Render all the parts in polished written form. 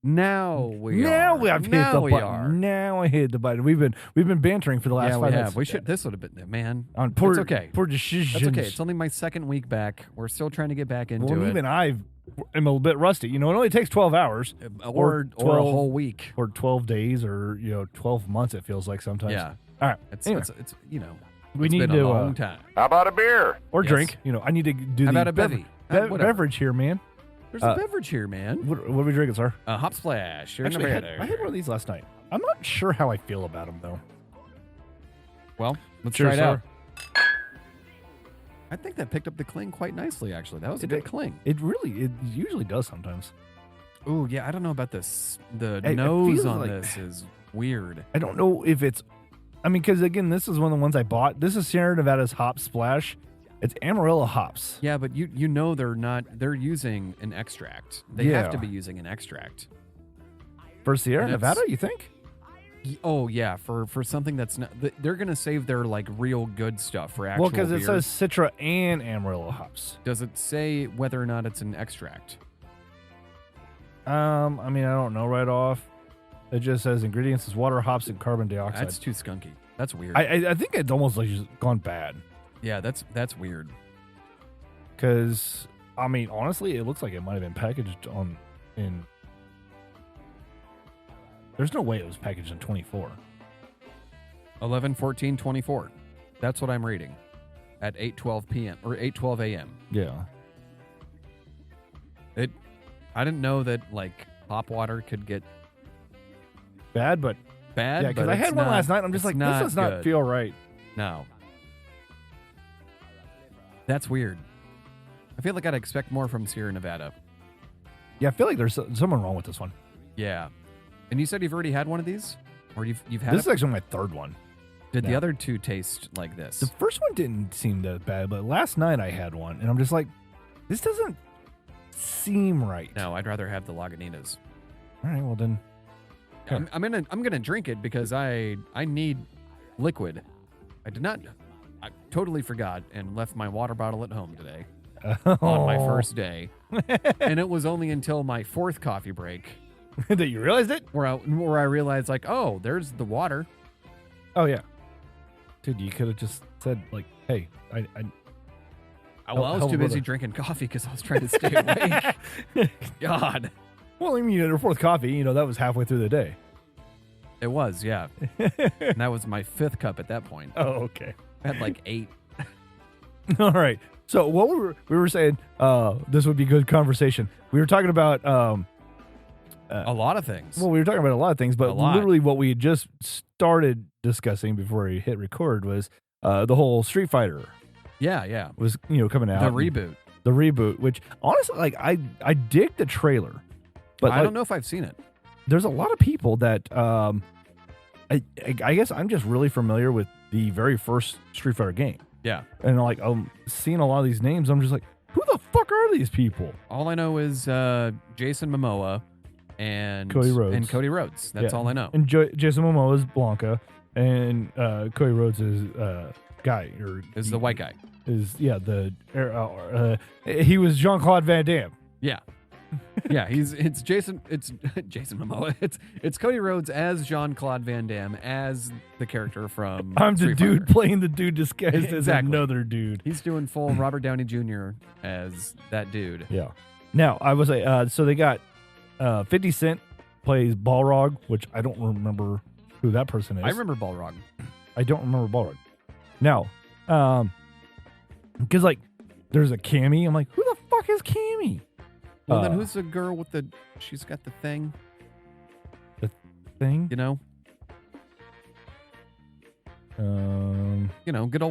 Now we Now are. I've hit the button. Now I hit the button. We've been bantering for the last 5 minutes. We should. This would have been, man. It's okay. Poor decisions. That's okay. It's only my second week back. We're still trying to get back into it. Even I am a little bit rusty. It only takes 12 hours. Or 12, a whole week. Or 12 days or, 12 months it feels like sometimes. Yeah. All right. It's we it's need been to, a long time. How about a beer? Or drink. I need to do How the about a bevy? beverage here, man. There's a beverage here, man. What are we drinking, sir? Hop Splash. Actually, I had one of these last night. I'm not sure how I feel about them, though. Well, let's Cheers, try it sir. out. I think that picked up the cling quite nicely, actually. That was a good cling. It usually does sometimes. Ooh, yeah, I don't know about this. The It nose feels on like- this is weird. I don't know if it's... because, again, this is one of the ones I bought. This is Sierra Nevada's Hop Splash. It's Amarillo hops. Yeah, but they're using an extract. They have to be using an extract. For Sierra Nevada, you think? Oh, yeah, for something that's not... They're going to save their, real good stuff for actual because it beer. says Citra and Amarillo hops. Does it say whether or not it's an extract? I don't know right off. It just says ingredients is water, hops, and carbon dioxide. That's too skunky. That's weird. I think it's almost like just gone bad. Yeah, that's weird. Because, honestly, it looks like it might have been packaged in... There's no way it was packaged in 24. 11/14/24. That's what I'm reading. At 8:12 p.m. or 8:12 a.m. Yeah. I didn't know that hop water could get bad. Yeah, because I had one last night. And I'm just like, this does not feel right. No. That's weird. I feel like I'd expect more from Sierra Nevada. Yeah, I feel like there's something wrong with this one. Yeah. And you said you've already had one of these? Or you've had This is actually my third one. Did the other two taste like this? The first one didn't seem that bad, but last night I had one, and I'm just like, this doesn't seem right. No, I'd rather have the Lagunitas. All right, well then. I'm gonna drink it because I need liquid. I totally forgot and left my water bottle at home today on my first day. And it was only until my fourth coffee break that you realized it? Where I realized oh, there's the water. Oh yeah. Dude, you could have just said hey, I was too busy drinking coffee because I was trying to stay awake. God. Well, your fourth coffee, that was halfway through the day. It was, yeah. And that was my fifth cup at that point. Oh, okay. I had 8. All right. So what we were saying, this would be good conversation. We were talking about a lot of things. Well, we were talking about a lot of things, but literally what we had just started discussing before we hit record was the whole Street Fighter. Yeah. Was coming out. The reboot. The reboot, which honestly, I dig the trailer, but I don't know if I've seen it. There's a lot of people that I guess I'm just really familiar with the very first Street Fighter game. Yeah. And I'm seeing a lot of these names. I'm just like, who the fuck are these people? All I know is Jason Momoa and Cody Rhodes. That's all I know. And Jason Momoa is Blanca, and Cody Rhodes is Guy is the white guy. He was Jean-Claude Van Damme. Yeah. Yeah, it's Jason Momoa. It's Cody Rhodes as Jean-Claude Van Damme as the character from I'm the Street dude Fighter. playing the dude disguised as another dude. He's doing full Robert Downey Jr. as that dude. Yeah. Now, I was so they got 50 Cent plays Balrog, which I don't remember who that person is. I remember Balrog. I don't remember Balrog. Now, because there's a Cammy. I'm like, who the fuck is Cammy? Well, then who's the girl with she's got the thing? The thing? Good old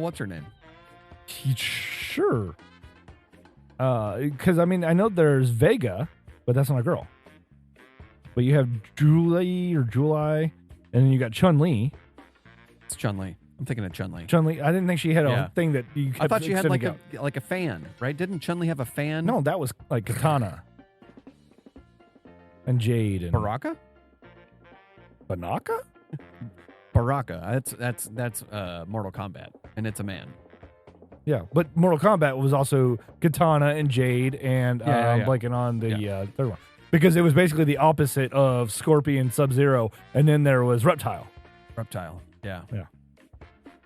what's her name? Sure. Because, I know there's Vega, but that's not a girl. But you have Julie, and then you got Chun-Li. It's Chun-Li. I'm thinking of Chun-Li. Chun-Li, I didn't think she had a thing that you kept I thought she had extending a fan, right? Didn't Chun-Li have a fan? No, that was Katana. And Jade and Baraka? Banaka? Baraka. That's Mortal Kombat, and it's a man. Yeah, but Mortal Kombat was also Katana and Jade and blanking on the third one. Because it was basically the opposite of Scorpion, Sub-Zero, and then there was Reptile. Yeah.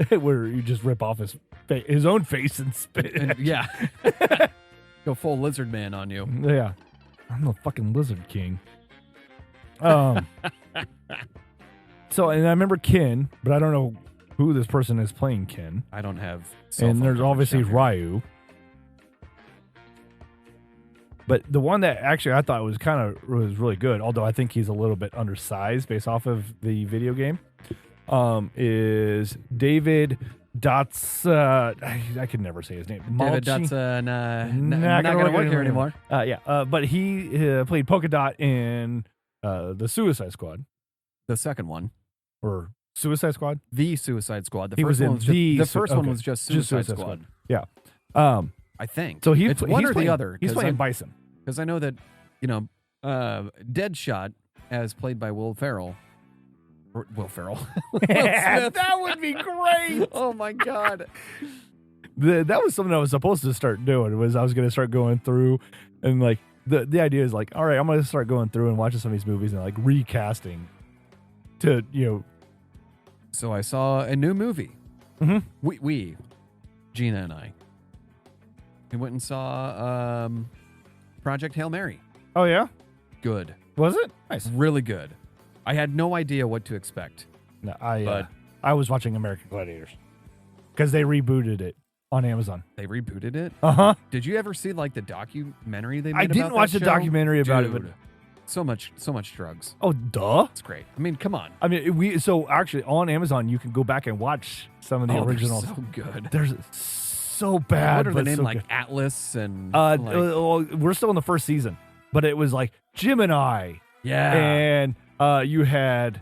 Where you just rip off his own face and spit. Yeah. Go full lizard man on you. Yeah. I'm the fucking Lizard King. So, and I remember Ken, but I don't know who this person is playing Ken. I don't have. And there's obviously Ryu. But the one that actually I thought was really good, although I think he's a little bit undersized based off of the video game, is David I can never say his name. David Dastmalchian. Not going to work here anymore. But he played Polka Dot in the Suicide Squad. The second one. Or Suicide Squad? The Suicide Squad. The first one was just Suicide Squad. Yeah. I think. So it's one or the other. He's playing Bison. Because I know that, Deadshot, as played by Will Ferrell. Will Ferrell. Will Smith. That would be great. Oh, my God. That was something I was supposed to start doing, was I was going to start going through and, like, the idea is, like, all right, I'm going to start going through and watching some of these movies and, like, recasting to, So I saw a new movie. Mm-hmm. We, Geena and I, we went and saw Project Hail Mary. Oh, yeah? Good. Was it? Nice. Really good. I had no idea what to expect. No, I was watching American Gladiators because they rebooted it on Amazon. They rebooted it? Uh-huh. Did you ever see, like, the documentary they made I didn't watch the documentary about it, but so much drugs. Oh, duh. It's great. I mean, come on. I mean, so actually on Amazon you can go back and watch some of the originals. They're so good. They're so bad. What are the name, so like good. Atlas and we're still in the first season, but it was like Gemini. Yeah. And you had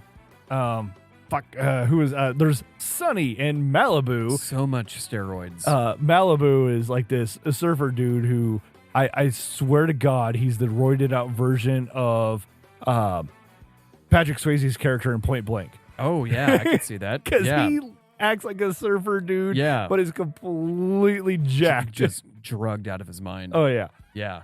who is there's Sunny and Malibu. So much steroids. Malibu is like this surfer dude who I swear to God he's the roided out version of Patrick Swayze's character in Point Blank. Oh yeah, I can see that. Because he acts like a surfer dude, but is completely jacked, just drugged out of his mind. Oh yeah, yeah.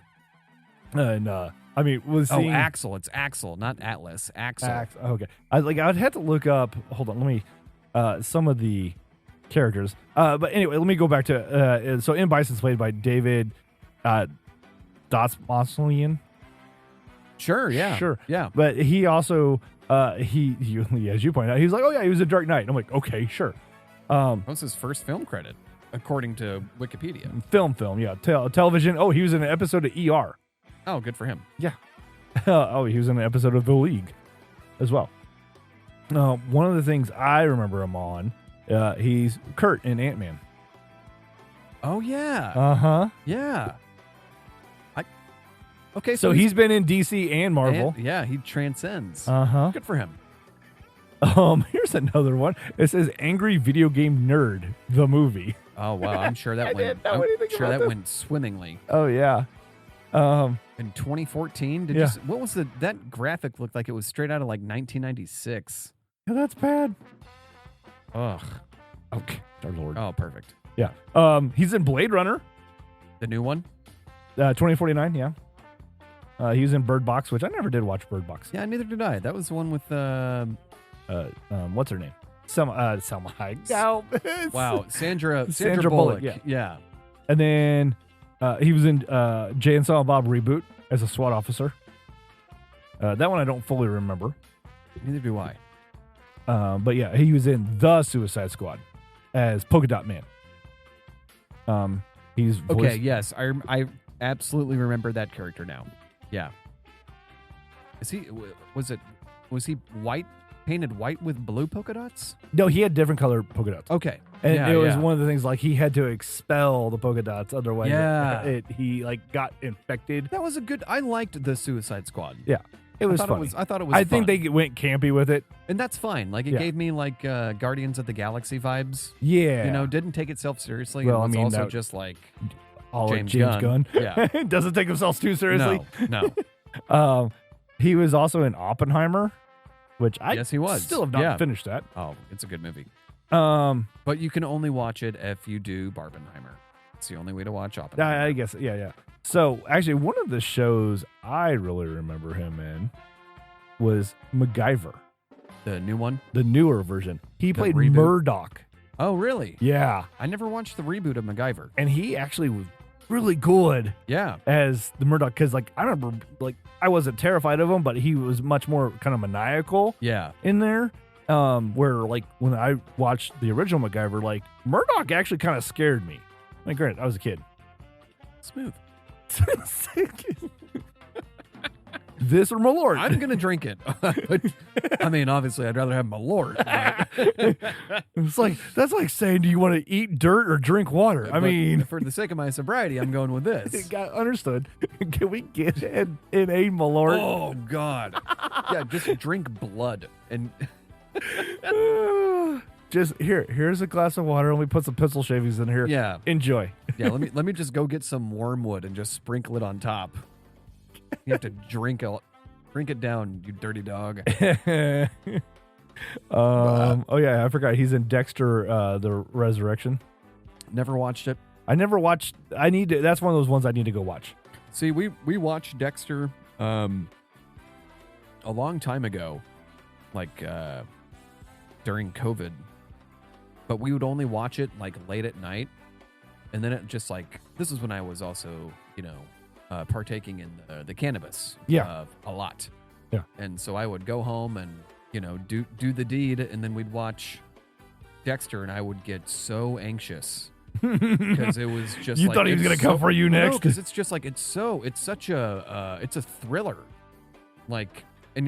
And I mean, Axel. It's Axel, not Atlas. Axel. Okay. I'd have to look up. Hold on, let me. Some of the characters. But anyway, let me go back to. So, M. Bison's played by David Dastmalchian. Sure. Yeah. Sure. Yeah. But he also, he as you pointed out, he's like, oh yeah, he was a Dark Knight. And I'm like, okay, sure. That was his first film credit, according to Wikipedia. Film. Yeah. Television. Oh, he was in an episode of ER. Oh, good for him. Yeah. Oh, he was in an episode of The League as well. One of the things I remember him on, he's Kurt in Ant-Man. Oh, yeah. Uh-huh. Yeah. Okay, so he's been in DC and Marvel. Yeah, he transcends. Uh-huh. Good for him. Here's another one. It says Angry Video Game Nerd, the movie. Oh, wow. I'm sure that went swimmingly. Oh, yeah. In 2014, what was that graphic looked like? It was straight out of like 1996. Yeah, that's bad. Ugh. Okay, our Lord. Oh, perfect. Yeah. He's in Blade Runner, the new one. 2049. Yeah. He was in Bird Box, which I never did watch Bird Box. Yeah, neither did I. That was the one with what's her name? Selma Hayek. Wow, Sandra Bullock. Yeah. Yeah. And then he was in Jay and Silent Bob Reboot as a SWAT officer. That one I don't fully remember. Neither do I. But yeah, he was in The Suicide Squad as Polka Dot Man. He's okay. Yes, I absolutely remember that character now. Yeah. Was he white? Painted white with blue polka dots? No, he had different colored polka dots. Okay. And it was one of the things, like, he had to expel the polka dots, otherwise he got infected. That was I liked the Suicide Squad. Yeah. It was funny. I thought it was I think they went campy with it. And that's fine. Like, it gave me, like, Guardians of the Galaxy vibes. Yeah. Didn't take itself seriously. Well, it was also just, like, James Gunn. Yeah. Doesn't take himself too seriously. No. He was also in Oppenheimer. Which he was. Still have not finished that. Oh, it's a good movie. But you can only watch it if you do Barbenheimer. It's the only way to watch Oppenheimer. I guess, yeah. So actually, one of the shows I really remember him in was MacGyver, The new one? the newer version. He played reboot? Murdoch. Oh, really? Yeah, I never watched the reboot of MacGyver. and he actually was really good Yeah. as the Murdoch because, like, I remember, like, I wasn't terrified of him, but he was much more kind of maniacal Yeah. in there. Where, like, when I watched the original MacGyver, like, Murdoch actually kind of scared me. I mean, granted, I was a kid. Smooth. This or Malört? I'm going to drink it. But, I mean, obviously, I'd rather have Malört. but- It's like, that's like saying, do you want to eat dirt or drink water? I but mean, for the sake of my sobriety, I'm going with this. understood. Can we get in a Malört? Oh, God. Yeah, just drink blood. And Just here's a glass of water. Let me put some pencil shavings in here. yeah. Enjoy. Yeah, let me just go get some wormwood and just sprinkle it on top. You have to drink it down, you dirty dog. Oh yeah, I forgot he's in Dexter the Resurrection. Never watched it. I never watched. I need to. That's one of those ones I need to go watch. See, we watched Dexter a long time ago, like during COVID, but we would only watch it like late at night, and then it just like this is when I was also partaking in the cannabis a lot. Yeah. And so I would go home and do the deed, and then we'd watch Dexter, and I would get so anxious because it was just You like, thought he was it's gonna come for you next? because it's just like it's such a it's a thriller, like, and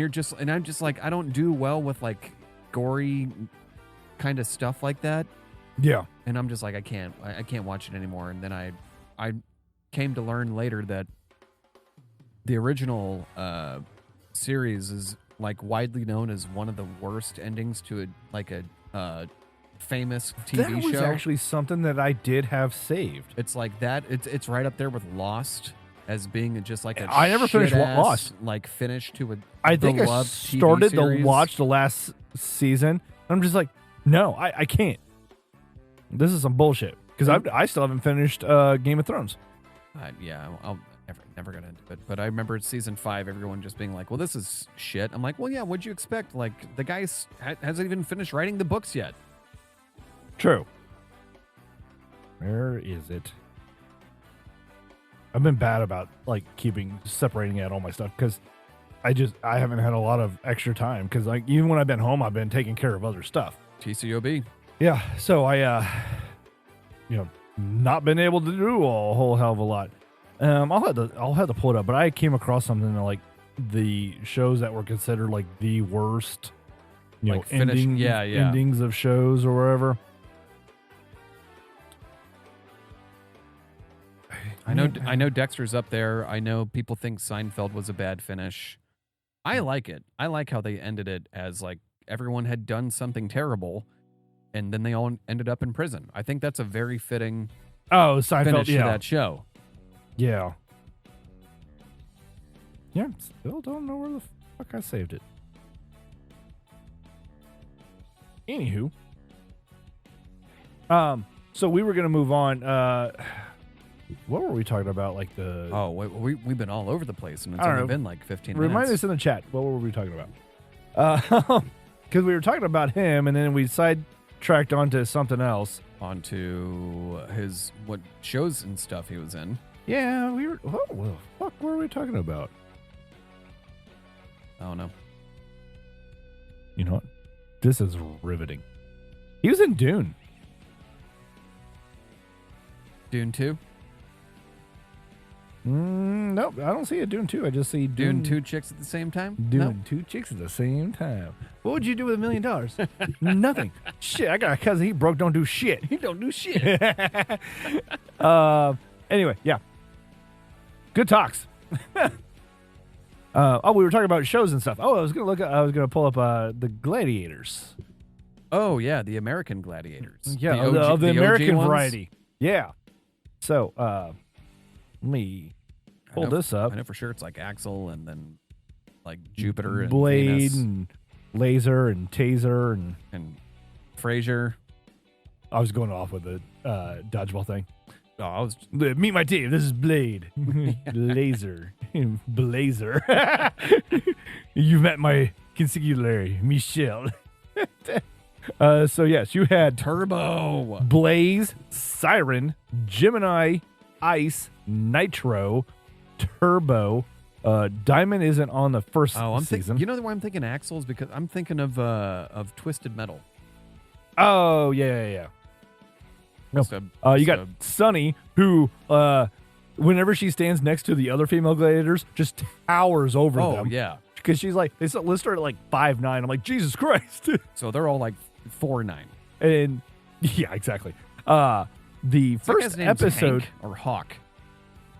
I'm just like, I don't do well with like gory kind of stuff like that, Yeah. and I'm just like I can't watch it anymore. And then I came to learn later that the original series is like widely known as one of the worst endings to a famous TV That was show. actually something that I did have saved. It's like that. It's right up there with Lost as being just like a I never finished shit-ass, Lost. like finish to a I think I beloved TV started to series. watch the last season. I'm just like, no, I can't. This is some bullshit because I still haven't finished Game of Thrones. Yeah, I'll never got into it. But I remember season 5, everyone just being like, "Well, this is shit." I'm like, "Well, yeah. What'd you expect? Like the guy hasn't even finished writing the books yet." True. Where is it? I've been bad about like separating out all my stuff because I haven't had a lot of extra time because like even when I've been home, I've been taking care of other stuff. TCOB. Yeah, so I not been able to do a whole hell of a lot. I'll have to pull it up, but I came across something like the shows that were considered like the worst, Like finish- endings of shows or wherever. I know Dexter's up there. I know people think Seinfeld was a bad finish. I like it. I like how they ended it as like everyone had done something terrible, and then they all ended up in prison. I think that's a very fitting Oh, Seinfeld, finish to yeah, that show. yeah. Still don't know where the fuck I saved it. Anywho, so we were gonna move on. What were we talking about? Like the Oh, we've been all over the place, and it's I don't only know. been like 15 Remind minutes. us in the chat. What were we talking about? Because we were talking about him, and then we sidetracked onto something else. Onto what shows and stuff he was in. Yeah, we were. What the fuck were we talking about? I don't know. You know what? This is riveting. He was in Dune. Dune 2? Nope, I don't see a Dune 2. I just see Dune 2 chicks at the same time? Doing two chicks at the same time. What would you do with $1 million? Nothing. Shit, I got a cousin. He broke. Don't do shit. He don't do shit. Anyway, yeah. Good talks. We were talking about shows and stuff. I was gonna pull up the Gladiators. Oh, yeah, the American Gladiators. Yeah, of the American ones? variety. Yeah. So, let me pull this up. I know for sure it's like Axel and then like Jupiter and Blade Venus and Laser and Taser and and Frasier. I was going off with the dodgeball thing. Oh, I was. Meet my team. This is Blade. Laser. Blazer. You've met my consigliere, Michelle. So, yes, you had Turbo. Blaze, Siren, Gemini, Ice, Nitro, Turbo. Diamond isn't on the first season. You know why I'm thinking Axles? Because I'm thinking of Twisted Metal. Oh, yeah. You got Sunny, who, whenever she stands next to the other female gladiators, just towers over them. Oh, yeah. Because she's like, they list her at like 5'9". I'm like, Jesus Christ. So they're all like 4'9". And, yeah, exactly. The first episode. Hank or Hawk.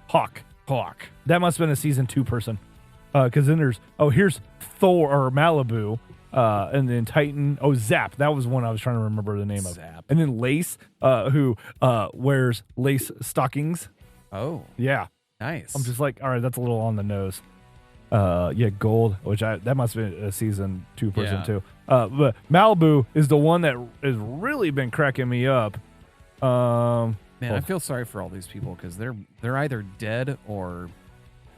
Hawk. That must have been a season 2 person. Because then here's Thor or Malibu. And then Titan. Oh, Zap. That was one I was trying to remember the name of. Zap. And then Lace, who wears lace stockings. Oh. Yeah. Nice. I'm just like, all right, that's a little on the nose. Yeah, Gold, which that must have been a season 2 person too. But Malibu is the one that has really been cracking me up. Man, I feel sorry for all these people because they're either dead or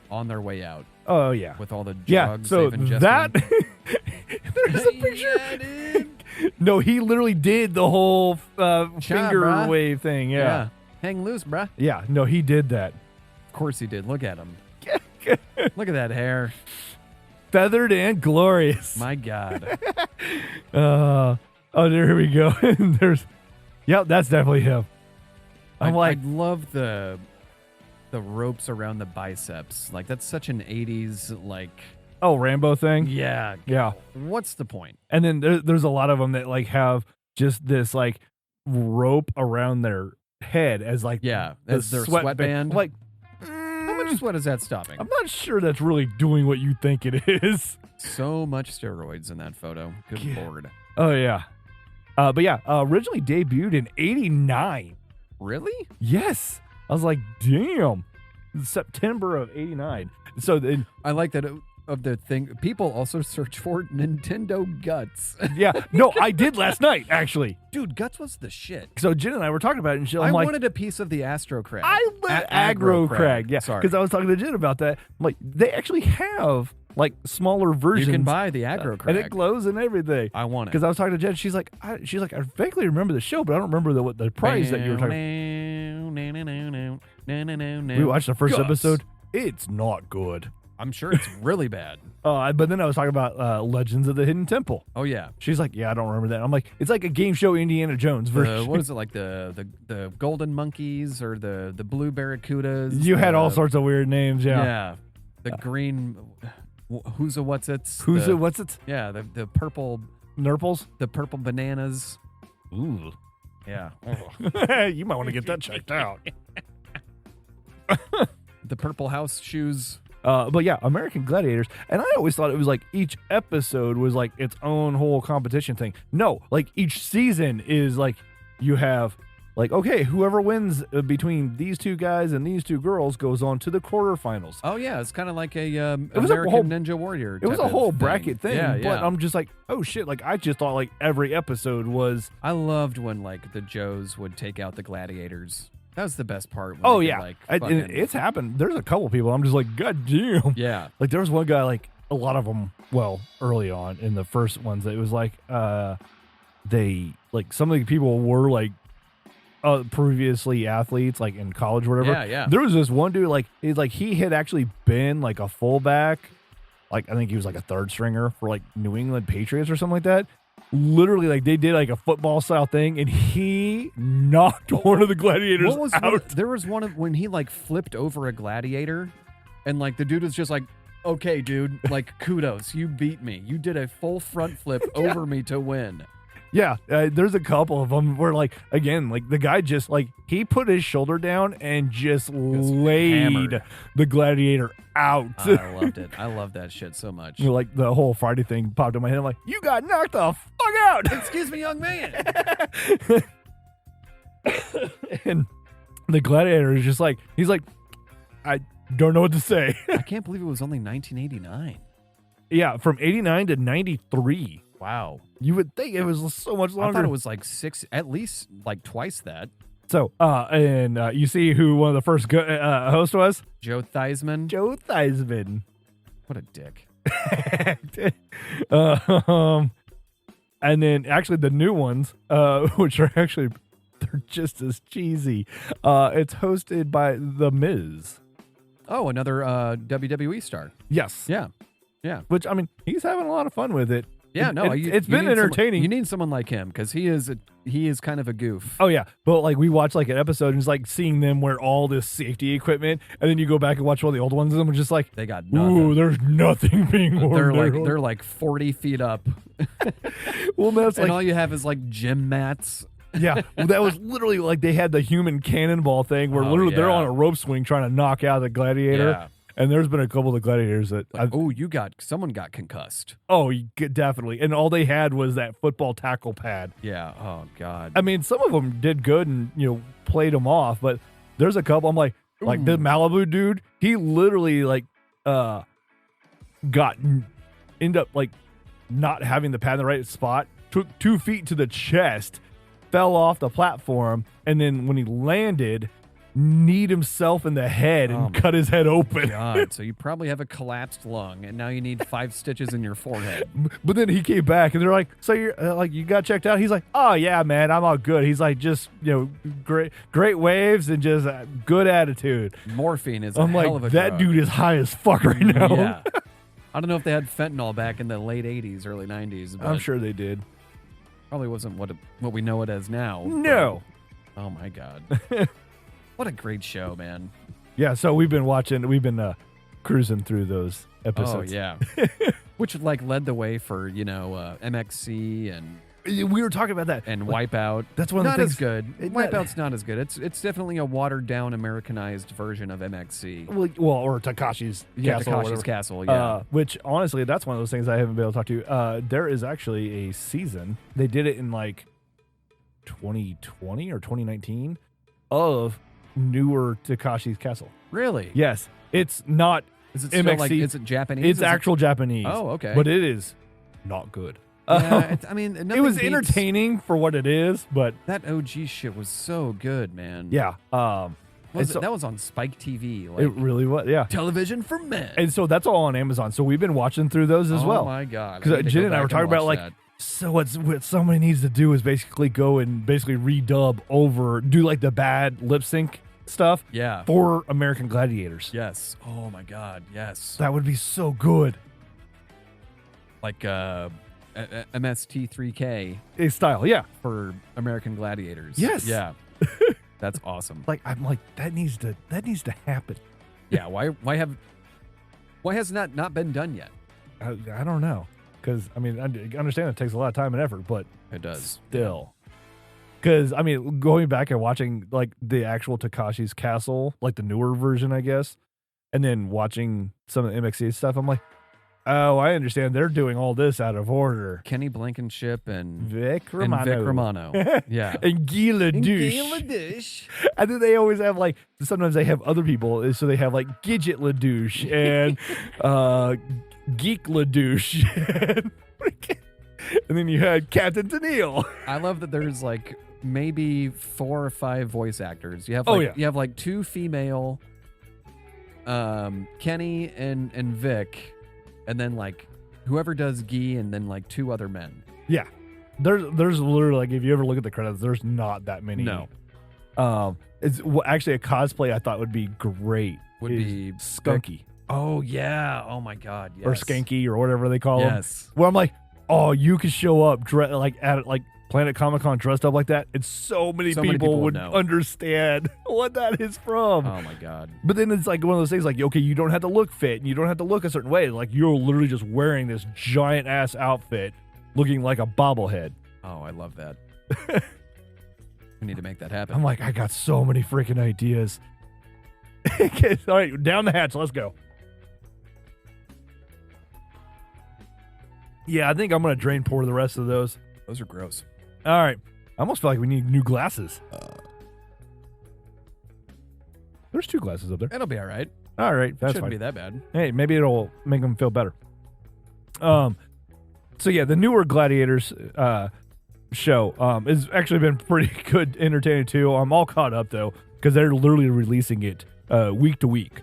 on their way out. Oh yeah, with all the drugs so they've ingested. That there's a picture. No, he literally did the whole finger wave thing. Yeah, hang loose, bruh. Yeah, no, he did that. Of course he did. Look at him. Look at that hair, feathered and glorious. My God. Oh, there we go. That's definitely him. I love the ropes around the biceps. Like, that's such an 80s, like... Oh, Rambo thing? Yeah. Yeah. What's the point? And then there's a lot of them that, like, have just this, like, rope around their head as, like... Yeah, as their sweatband. Like, how much sweat is that stopping? I'm not sure that's really doing what you think it is. So much steroids in that photo. Good Lord. Oh, yeah. But, yeah, originally debuted in 89. Really? Yes. I was like, damn. September of 89. So then I like that of the thing. People also search for Nintendo Guts. Yeah. No, I did last night, actually. Dude, Guts was the shit. So Jen and I were talking about it, and I wanted a piece of the Astro Crag. Aggro Crag. Yeah. Sorry. Because I was talking to Jen about that. I'm like, they actually have like smaller versions. You can buy the Aggro Crag. And it glows and everything. I want it. Because I was talking to Jen. She's like, I vaguely remember the show, but I don't remember the prize that you were talking. We watched the first episode. It's not good. I'm sure it's really bad. But then I was talking about Legends of the Hidden Temple. Oh yeah. She's like, yeah, I don't remember that. I'm like, it's like a game show Indiana Jones version. What is it, like the golden monkeys or the blue barracudas? You had all sorts of weird names. Yeah. Yeah. The green. Who's a what's it's? Who's a what's it? Yeah. The purple. Nurples. The purple bananas. Ooh. Yeah. You might want to get that checked out. The purple house shoes. But yeah, American Gladiators. And I always thought it was like each episode was like its own whole competition thing. No, like each season is like you have like, okay, whoever wins between these two guys and these two girls goes on to the quarterfinals. Oh yeah, it's kind of like a American Ninja Warrior. It was a whole bracket thing. Yeah, but I'm just like, oh shit, like I just thought like every episode was. I loved when like the Joes would take out the Gladiators. That was the best part. Oh yeah, it's happened. There's a couple people. I'm just like, god damn. Yeah. Like there was one guy, like a lot of them. Well, early on in the first ones, it was like they like some of the people were like previously athletes, like in college or whatever. Yeah, yeah. There was this one dude, like he had actually been like a fullback, like I think he was like a third stringer for like New England Patriots or something like that. Literally, like they did like a football style thing, and he knocked one of the gladiators out. There was one of when he like flipped over a gladiator, and like the dude was just like, "Okay, dude, like kudos, you beat me. You did a full front flip over me to win." Yeah, there's a couple of them where like again, like the guy just like he put his shoulder down and just laid hammered the gladiator out. I loved it. I love that shit so much. You know, like the whole Friday thing popped in my head. I'm like, you got knocked the fuck out. Excuse me, young man. And the gladiator is just like, he's like, I don't know what to say. I can't believe it was only 1989. Yeah, from 89 to 93. Wow. You would think it was so much longer. I thought it was like at least like twice that. So, and you see who one of the first host was? Joe Theismann. Joe Theismann. What a dick. And then actually the new ones, which are actually, they're just as cheesy. It's hosted by The Miz. Oh, another WWE star. Yes. Yeah. Which, I mean, he's having a lot of fun with it. Yeah, no, it's been entertaining. You need someone like him because he is kind of a goof. Oh yeah, but like we watch like an episode and it's like seeing them wear all this safety equipment, and then you go back and watch all the old ones, and we're just like, they got nothing. Ooh, there's nothing being worn. They're like 40 feet up. Well, that's and like all you have is like gym mats. Yeah, well, that was literally like they had the human cannonball thing where literally they're on a rope swing trying to knock out the gladiator. Yeah. And there's been a couple of the gladiators that someone got concussed. Oh, definitely. And all they had was that football tackle pad. Yeah. Oh God. I mean, some of them did good and played them off, but there's a couple. I'm like the Malibu dude. He literally ended up like not having the pad in the right spot. Took 2 feet to the chest, fell off the platform, and then when he landed, kneed himself in the head and cut his head open. God, so you probably have a collapsed lung, and now you need 5 stitches in your forehead. But then he came back, and they're like, "So you're you got checked out?" He's like, "Oh yeah, man, I'm all good." He's like, "Just great waves and just good attitude." Morphine is a hell of a that drug. Dude is high as fuck right now. Yeah, I don't know if they had fentanyl back in the late '80s, early '90s. But I'm sure they did. Probably wasn't what we know it as now. No. But, oh my God. What a great show, man. Yeah, so we've been cruising through those episodes. Oh, yeah. Which led the way for, MXC and... We were talking about that. And Wipeout. That's one of the things. Not as good. Wipeout's not as good. It's definitely a watered-down, Americanized version of MXC. Well, or Takashi's Castle. Takashi's Castle, yeah. Which, honestly, that's one of those things I haven't been able to talk to. There is actually a season. They did it in, 2020 or 2019 of newer Takashi's Castle. Really? Yes. It's not is it MXC. Is it Japanese? It's actual Japanese. Oh, okay. But it is not good. Yeah, it was entertaining for what it is, but that OG shit was so good, man. Yeah. That was on Spike TV. It really was, yeah. Television for men. And so that's all on Amazon. So we've been watching through those as well. Oh my God. Because Jen and I were talking about so what somebody needs to do is basically go and redub over, do the bad lip sync stuff. Yeah. For American Gladiators. Yes. Oh my God. Yes. That would be so good. Like MST3K style, yeah, for American Gladiators. Yes. Yeah. That's awesome. I'm like that needs to happen. Yeah. Why has that not been done yet? I don't know. Because I understand it takes a lot of time and effort, but it does still. Because going back and watching the actual Takashi's Castle, the newer version, I guess, and then watching some of the MXC stuff, I'm like, oh, I understand. They're doing all this out of order. Kenny Blankenship and Vic Romano. Yeah. And Guy LaDouche. And then they always have sometimes they have other people. So they have Gidget LaDouche and Geek LaDouche. And then you had Captain Tennille. I love that there's maybe 4 or 5 voice actors. You have you have 2 female, Kenny and Vic. And then whoever does Guy, and then 2 other men. Yeah, there's literally if you ever look at the credits, there's not that many. No. It's actually a cosplay I thought would be great. Would be Skanky. Oh yeah. Oh my God. Yes. Or Skanky or whatever they call him. Yes. Where I'm like, oh, you could show up at Planet Comic-Con dressed up like that, and so many people would understand what that is from. Oh my God. But then it's one of those things okay, you don't have to look fit and you don't have to look a certain way. You're literally just wearing this giant ass outfit looking like a bobblehead. Oh, I love that. We need to make that happen. I'm I got so many freaking ideas. Okay, all right, down the hatch, let's go. Yeah, I think I'm going to pour the rest of those. Those are gross. All right. I almost feel like we need new glasses. There's 2 glasses up there. It'll be all right. All right. That's Shouldn't fine. be that bad. Hey, maybe it'll make them feel better. So yeah, the newer Gladiators, show. It's actually been pretty good, entertaining too. I'm all caught up though because they're literally releasing it week to week.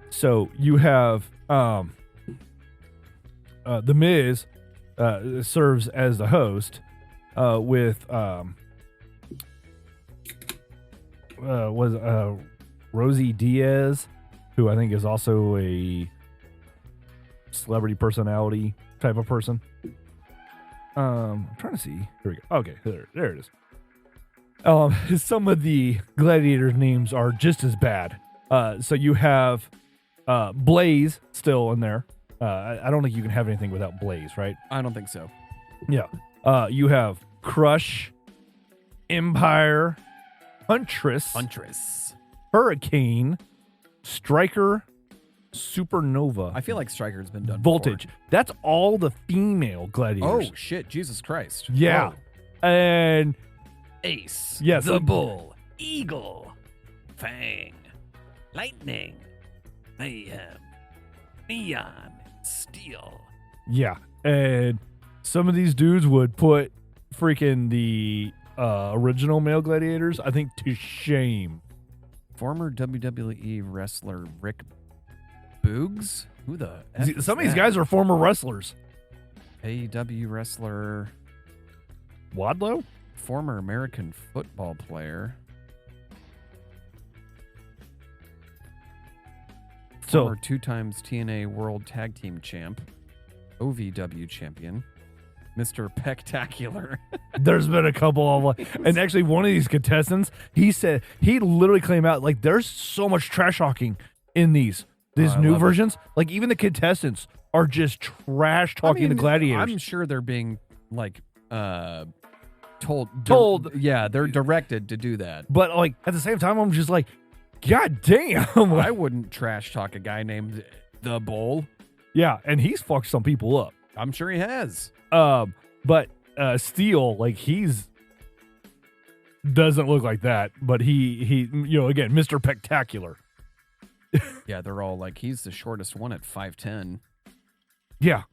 So you have The Miz serves as the host with Rosie Diaz, who I think is also a celebrity personality type of person. I'm trying to see. Here we go. Okay, there it is. Some of the gladiators' names are just as bad. So you have Blaze still in there. I don't think you can have anything without Blaze, right? I don't think so. Yeah. You have Crush, Empire, Huntress, Hurricane, Striker, Supernova. I feel like Striker's been done Voltage. before. That's all the female gladiators. Oh, shit. Jesus Christ. Yeah. Whoa. And Ace. yes, The Bull. Eagle. Fang. Lightning. Mayhem. Neon. Steel. yeah. And some of these dudes would put freaking the original male gladiators, I think, to shame. Former WWE wrestler Rick Boogs? Who the F is Some of these that? guys are former wrestlers. AEW wrestler, Wadlow? former American football player, So former 2 times TNA World Tag Team Champ, OVW champion, Mr. Pectacular. there's been a couple of and actually one of these contestants, he said he literally claimed out like there's so much trash talking in these I new love it. versions. Like even the contestants are just trash talking to gladiators. I'm sure they're being like told. Yeah, they're directed to do that. But like at the same time, I'm just like, God damn. I wouldn't trash talk a guy named The Bull. Yeah, and he's fucked some people up. I'm sure he has. But Steel, like he's doesn't look like that, but he again, Mr. Pectacular. Yeah, they're all like, he's the shortest one at 5'10", Yeah.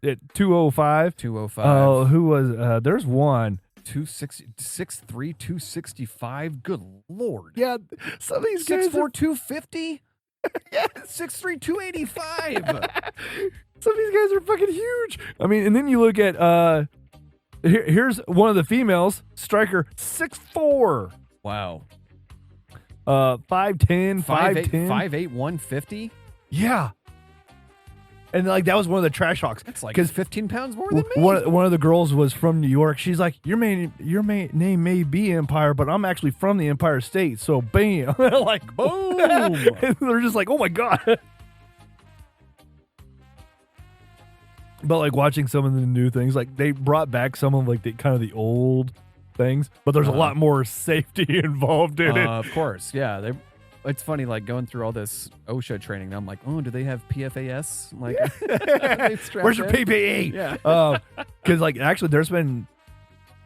At 205. 205. Oh, who was there's one. 260, 6'3", 265. Good Lord. Yeah, some of these guys 6'4", 250? Yeah, 6'3", 285. some of these guys are fucking huge. I mean, and then you look at here's one of the females, Striker, 6'4". Wow. 5'10", 5'10". 5'8", 150? Yeah. And like that was one of the trash talks. That's like 15 pounds more than me. One of the girls was from New York. She's like, your main name may be Empire, but I'm actually from the Empire State. So bam, like Boom. And they're just like, oh my god. But like watching some of the new things, like they brought back some of like the kind of the old things, but there's a lot more safety involved in it. Of course, yeah. It's funny, like going through all this OSHA training. And I'm like, oh, do they have PFAS? Like, Where's your PPE? Yeah. Because like actually, there's been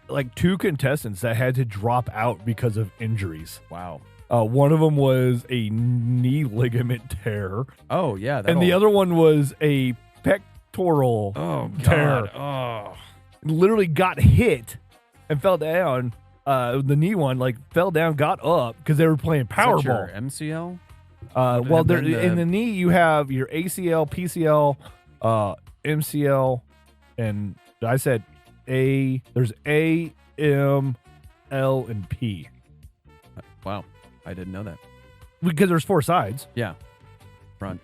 like 2 contestants that had to drop out because of injuries. Wow. One of them was a knee ligament tear, Oh yeah. and the other one was a pectoral tear. God. Oh. Literally got hit and fell down. The knee one like fell down, got up because they were playing Powerball. MCL. Well, And there then in the knee you have your ACL, PCL, MCL, and I said A. There's A, M, L, and P Wow, I didn't know that. because there's 4 sides. Yeah. Front,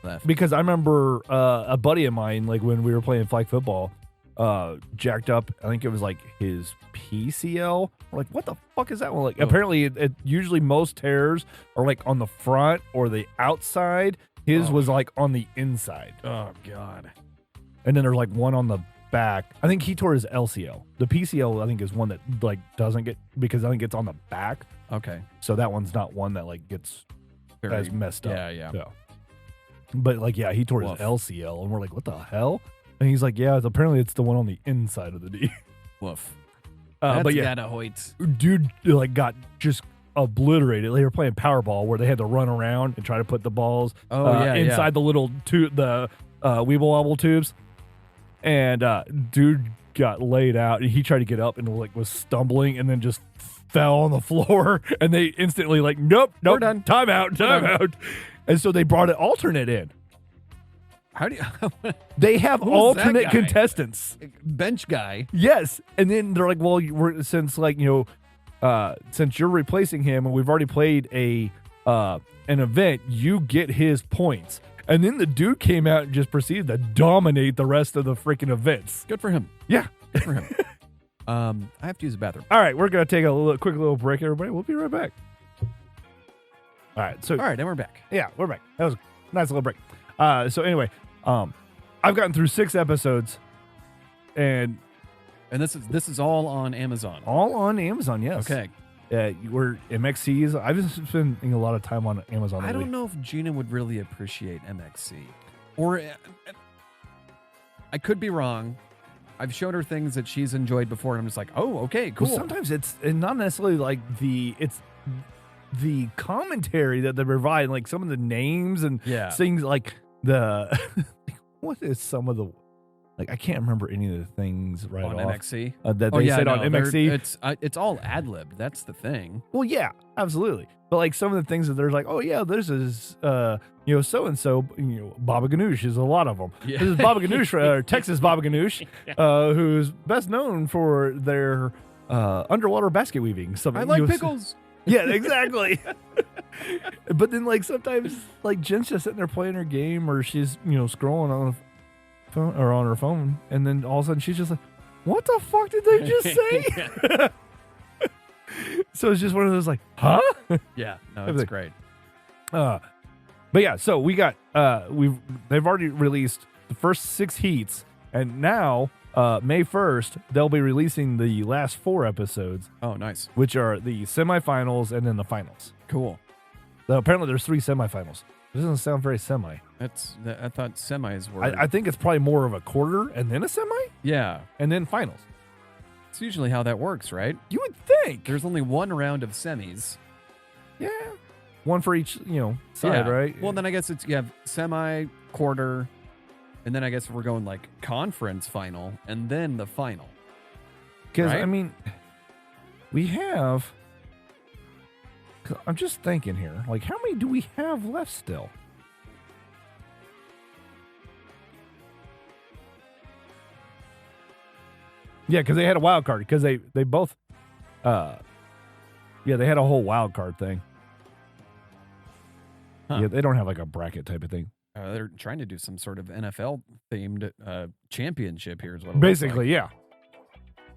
left. Because I remember a buddy of mine, like when we were playing flag football, jacked up. I think it was like his PCL. We're like, what the fuck is that one? Like, apparently, it usually most tears are like on the front or the outside. His was like on the inside. Oh God. And then there's like one on the back. I think he tore his LCL. The PCL, I think, is one that like doesn't get, because I think it's on the back. Okay. So that one's not one that like gets as messed up. Yeah. But like, yeah, he tore his LCL, and we're like, what the hell? And he's like, yeah, apparently it's the one on the inside of the knee. Woof. But yeah, dude, like got just obliterated. They were playing Powerball where they had to run around and try to put the balls inside the little the Weeble Wobble tubes. And dude got laid out, and he tried to get up and like was stumbling and then just fell on the floor, and they instantly like, nope, We're done. time out. And so they brought an alternate in. How do you? They have Who's that alternate guy? contestants. Bench guy. Yes, and then they're like, well, since you're replacing him, and we've already played an event, you get his points. And then the dude came out and just proceeded to dominate the rest of the freaking events. Good for him. Yeah. Good for him. I have to use the bathroom. All right, we're gonna take a quick little break, everybody. We'll be right back. All right, All right, and we're back. yeah, we're back. That was a nice little break. So anyway, I've gotten through 6 episodes, and this is all on Amazon. all on Amazon. Yes. Okay. We're MXCs. I've been spending a lot of time on Amazon. I lately. don't know if Geena would really appreciate MXC, or I could be wrong. I've showed her things that she's enjoyed before, and I'm just like, oh, okay, cool. Well, sometimes it's not necessarily like it's the commentary that they provide, like some of the names and things like the what is some of the I can't remember any of the things right on off MXC that they said on MXC. It's all ad-lib. That's the thing. Well, yeah, absolutely. But like some of the things that they're like, oh yeah, this is so and so, Baba Ganoush is a lot of them. Yeah. This is Baba Ganoush, Texas Baba Ganoush, who's best known for their underwater basket weaving. I like pickles. Yeah, exactly. But then like sometimes like Jen's just sitting there playing her game, or she's scrolling on the phone or on her phone, and then all of a sudden she's just like, what the fuck did they just say? So it's just one of those like, huh? Yeah, no, it's great. But yeah, so we got they've already released the first 6 heats, and now May 1st they'll be releasing the last 4 episodes. Oh, nice. Which are the semifinals and then the finals. Cool. So apparently there's 3 semifinals. It doesn't sound very semi. I thought semis were. I think it's probably more of a quarter and then a semi. Yeah, and then finals. It's usually how that works, right? You would think. There's only one round of semis. Yeah. One for each, side, right? Well, then I guess you have semi, quarter, and then I guess we're going like conference final, and then the final. Because, right? I mean, we have... I'm just thinking here. Like, how many do we have left still? Yeah, because they had a wild card. Because they both... they had a whole wild card thing. Huh. Yeah, they don't have like a bracket type of thing. They're trying to do some sort of NFL-themed championship here is what it basically, looks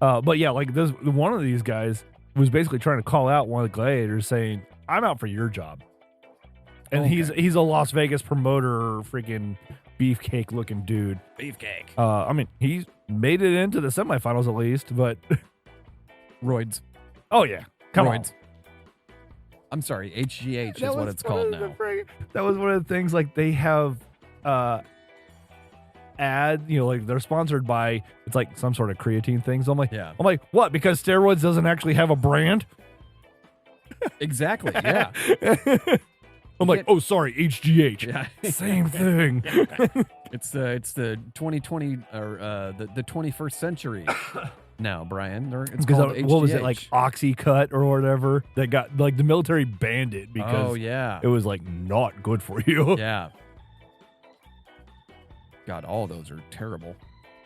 yeah. But yeah, like this, one of these guys was basically trying to call out one of the gladiators saying, I'm out for your job. And he's a Las Vegas promoter, freaking beefcake looking dude. Beefcake. I mean, he's made it into the semifinals at least, but Roids. Oh yeah. Come Roids. I'm sorry, HGH is what it's called now. That was one of the things, like they have ad, like they're sponsored by, it's like some sort of creatine things. I'm like, what? Because steroids doesn't actually have a brand? Exactly, yeah. I'm like, oh, sorry, HGH. Yeah. Same thing. It's the 2020 or the 21st century now, Brian. It's called HGH. What was it, like Oxycut or whatever? That got, like, the military banned it because it was, like, not good for you. Yeah. God, all those are terrible.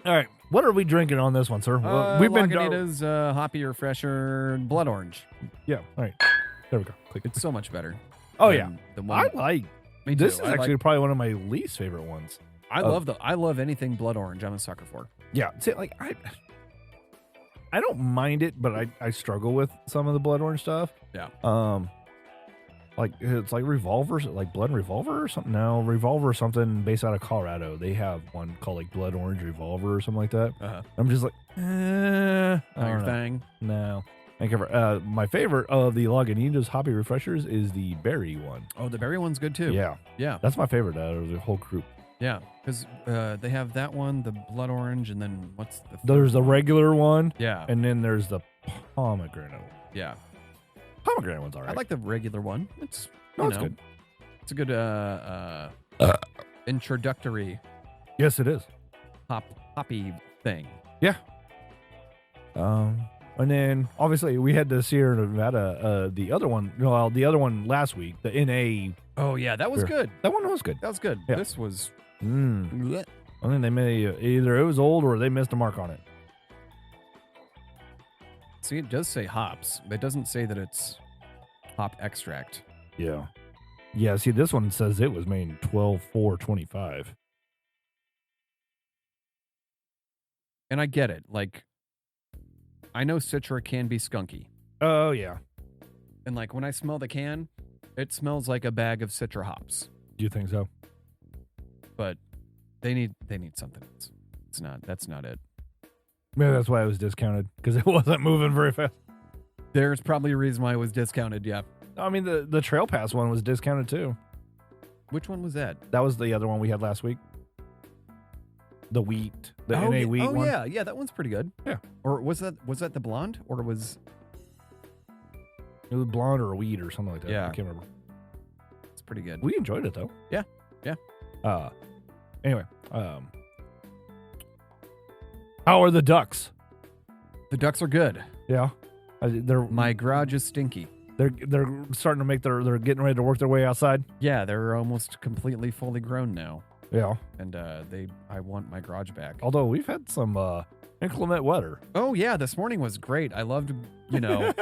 All right. What are we drinking on this one, sir? We've been Lagunitas, Hoppy Refresher, Blood Orange. Yeah. All right. There we go. Click. It's so much better. Oh, yeah. The one. This is actually probably one of my least favorite ones. I love anything Blood Orange. I'm a sucker for. Yeah. See, like, I don't mind it, but I struggle with some of the Blood Orange stuff. Yeah. Like it's like Revolver, like Blood Revolver or something. No, Revolver or something based out of Colorado. They have one called like Blood Orange Revolver or something like that. Uh-huh. I'm just like, not your thing. No. My favorite of the Lagunitas Hoppy Refreshers is the berry one. Oh, the berry one's good too. Yeah. Yeah. That's my favorite out of the whole group. Yeah, because they have that one, the Blood Orange, and then what's the... There's the regular one. Yeah. And then there's the pomegranate. Yeah. Pomegranate one's all right. I like the regular one. It's good. It's a good introductory... Yes, it is. Hoppy thing. Yeah. And then obviously we had the Sierra Nevada, the other one last week, the NA. Oh yeah, that was good. That one was good. That was good. Yeah. This was. I think they may either it was old or they missed a mark on it. See, it does say hops, but it doesn't say that it's hop extract. Yeah. Yeah, see, this one says it was made in 12/4/25. And I get it. Like, I know Citra can be skunky. Oh, yeah. And, like, when I smell the can, it smells like a bag of Citra hops. Do you think so? But they need something else. That's not it. Maybe that's why it was discounted, because it wasn't moving very fast. There's probably a reason why it was discounted, yeah. I mean, the Trail Pass one was discounted, too. Which one was that? That was the other one we had last week. The wheat, NA wheat one. Oh, yeah, that one's pretty good. Yeah. Or was that the blonde? Or was... It was blonde or wheat or something like that. Yeah. I can't remember. It's pretty good. We enjoyed it, though. Yeah. Anyway, how are the ducks? The ducks are good. Yeah. My garage is stinky. They're starting to make they're getting ready to work their way outside. Yeah, they're almost completely fully grown now. Yeah. And I want my garage back. Although we've had some inclement weather. Oh yeah, this morning was great. I loved,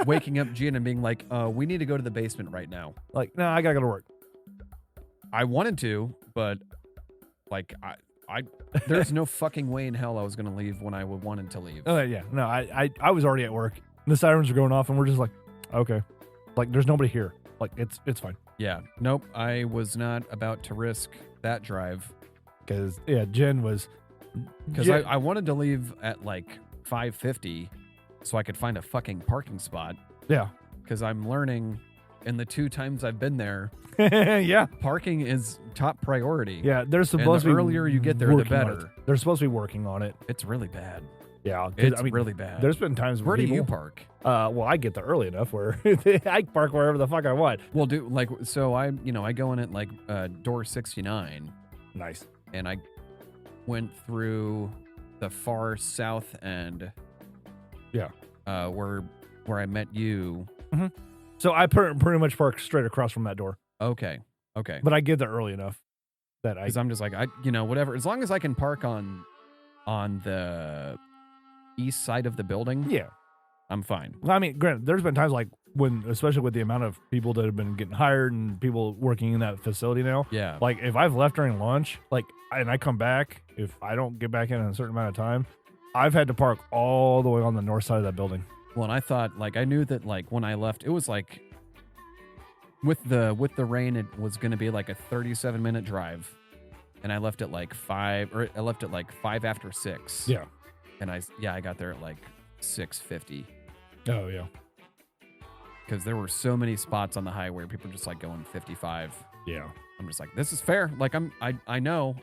waking up Gene and being like, we need to go to the basement right now. Like, no, I gotta go to work. I wanted to, but like I there's no fucking way in hell I was gonna leave when I wanted to leave. Yeah. No, I was already at work. The sirens are going off and we're just like, okay. Like, there's nobody here. Like, it's fine. Yeah. Nope. I was not about to risk that drive. Because, yeah, Jen was... Because I wanted to leave at, like, 5:50 so I could find a fucking parking spot. Yeah. Because I'm learning, in the 2 times I've been there, yeah, parking is top priority. Yeah, there's supposed and the to be... earlier you get there, the better. They're supposed to be working on it. It's really bad. Yeah. It's really bad. There's been times where do you park? Well, I get there early enough where I park wherever the fuck I want. Well, so I go in at like door 69. Nice. And I went through the far south end. Yeah. Where I met you. Mm-hmm. So I pretty much park straight across from that door. Okay. But I get there early enough that because I'm just like whatever, as long as I can park on the east side of the building. Yeah. I'm fine. Well, I mean, granted, there's been times like when, especially with the amount of people that have been getting hired and people working in that facility now. Yeah. Like, if I've left during lunch, and I come back, if I don't get back in a certain amount of time, I've had to park all the way on the north side of that building. Well, and I thought, I knew that, when I left, it was like, with the rain, it was going to be like a 37-minute drive. And I left at 5 after 6. Yeah. And I got there at 6:50. Oh, yeah. Because there were so many spots on the highway where people were just going 55. Yeah. I'm just like, this is fair. I know.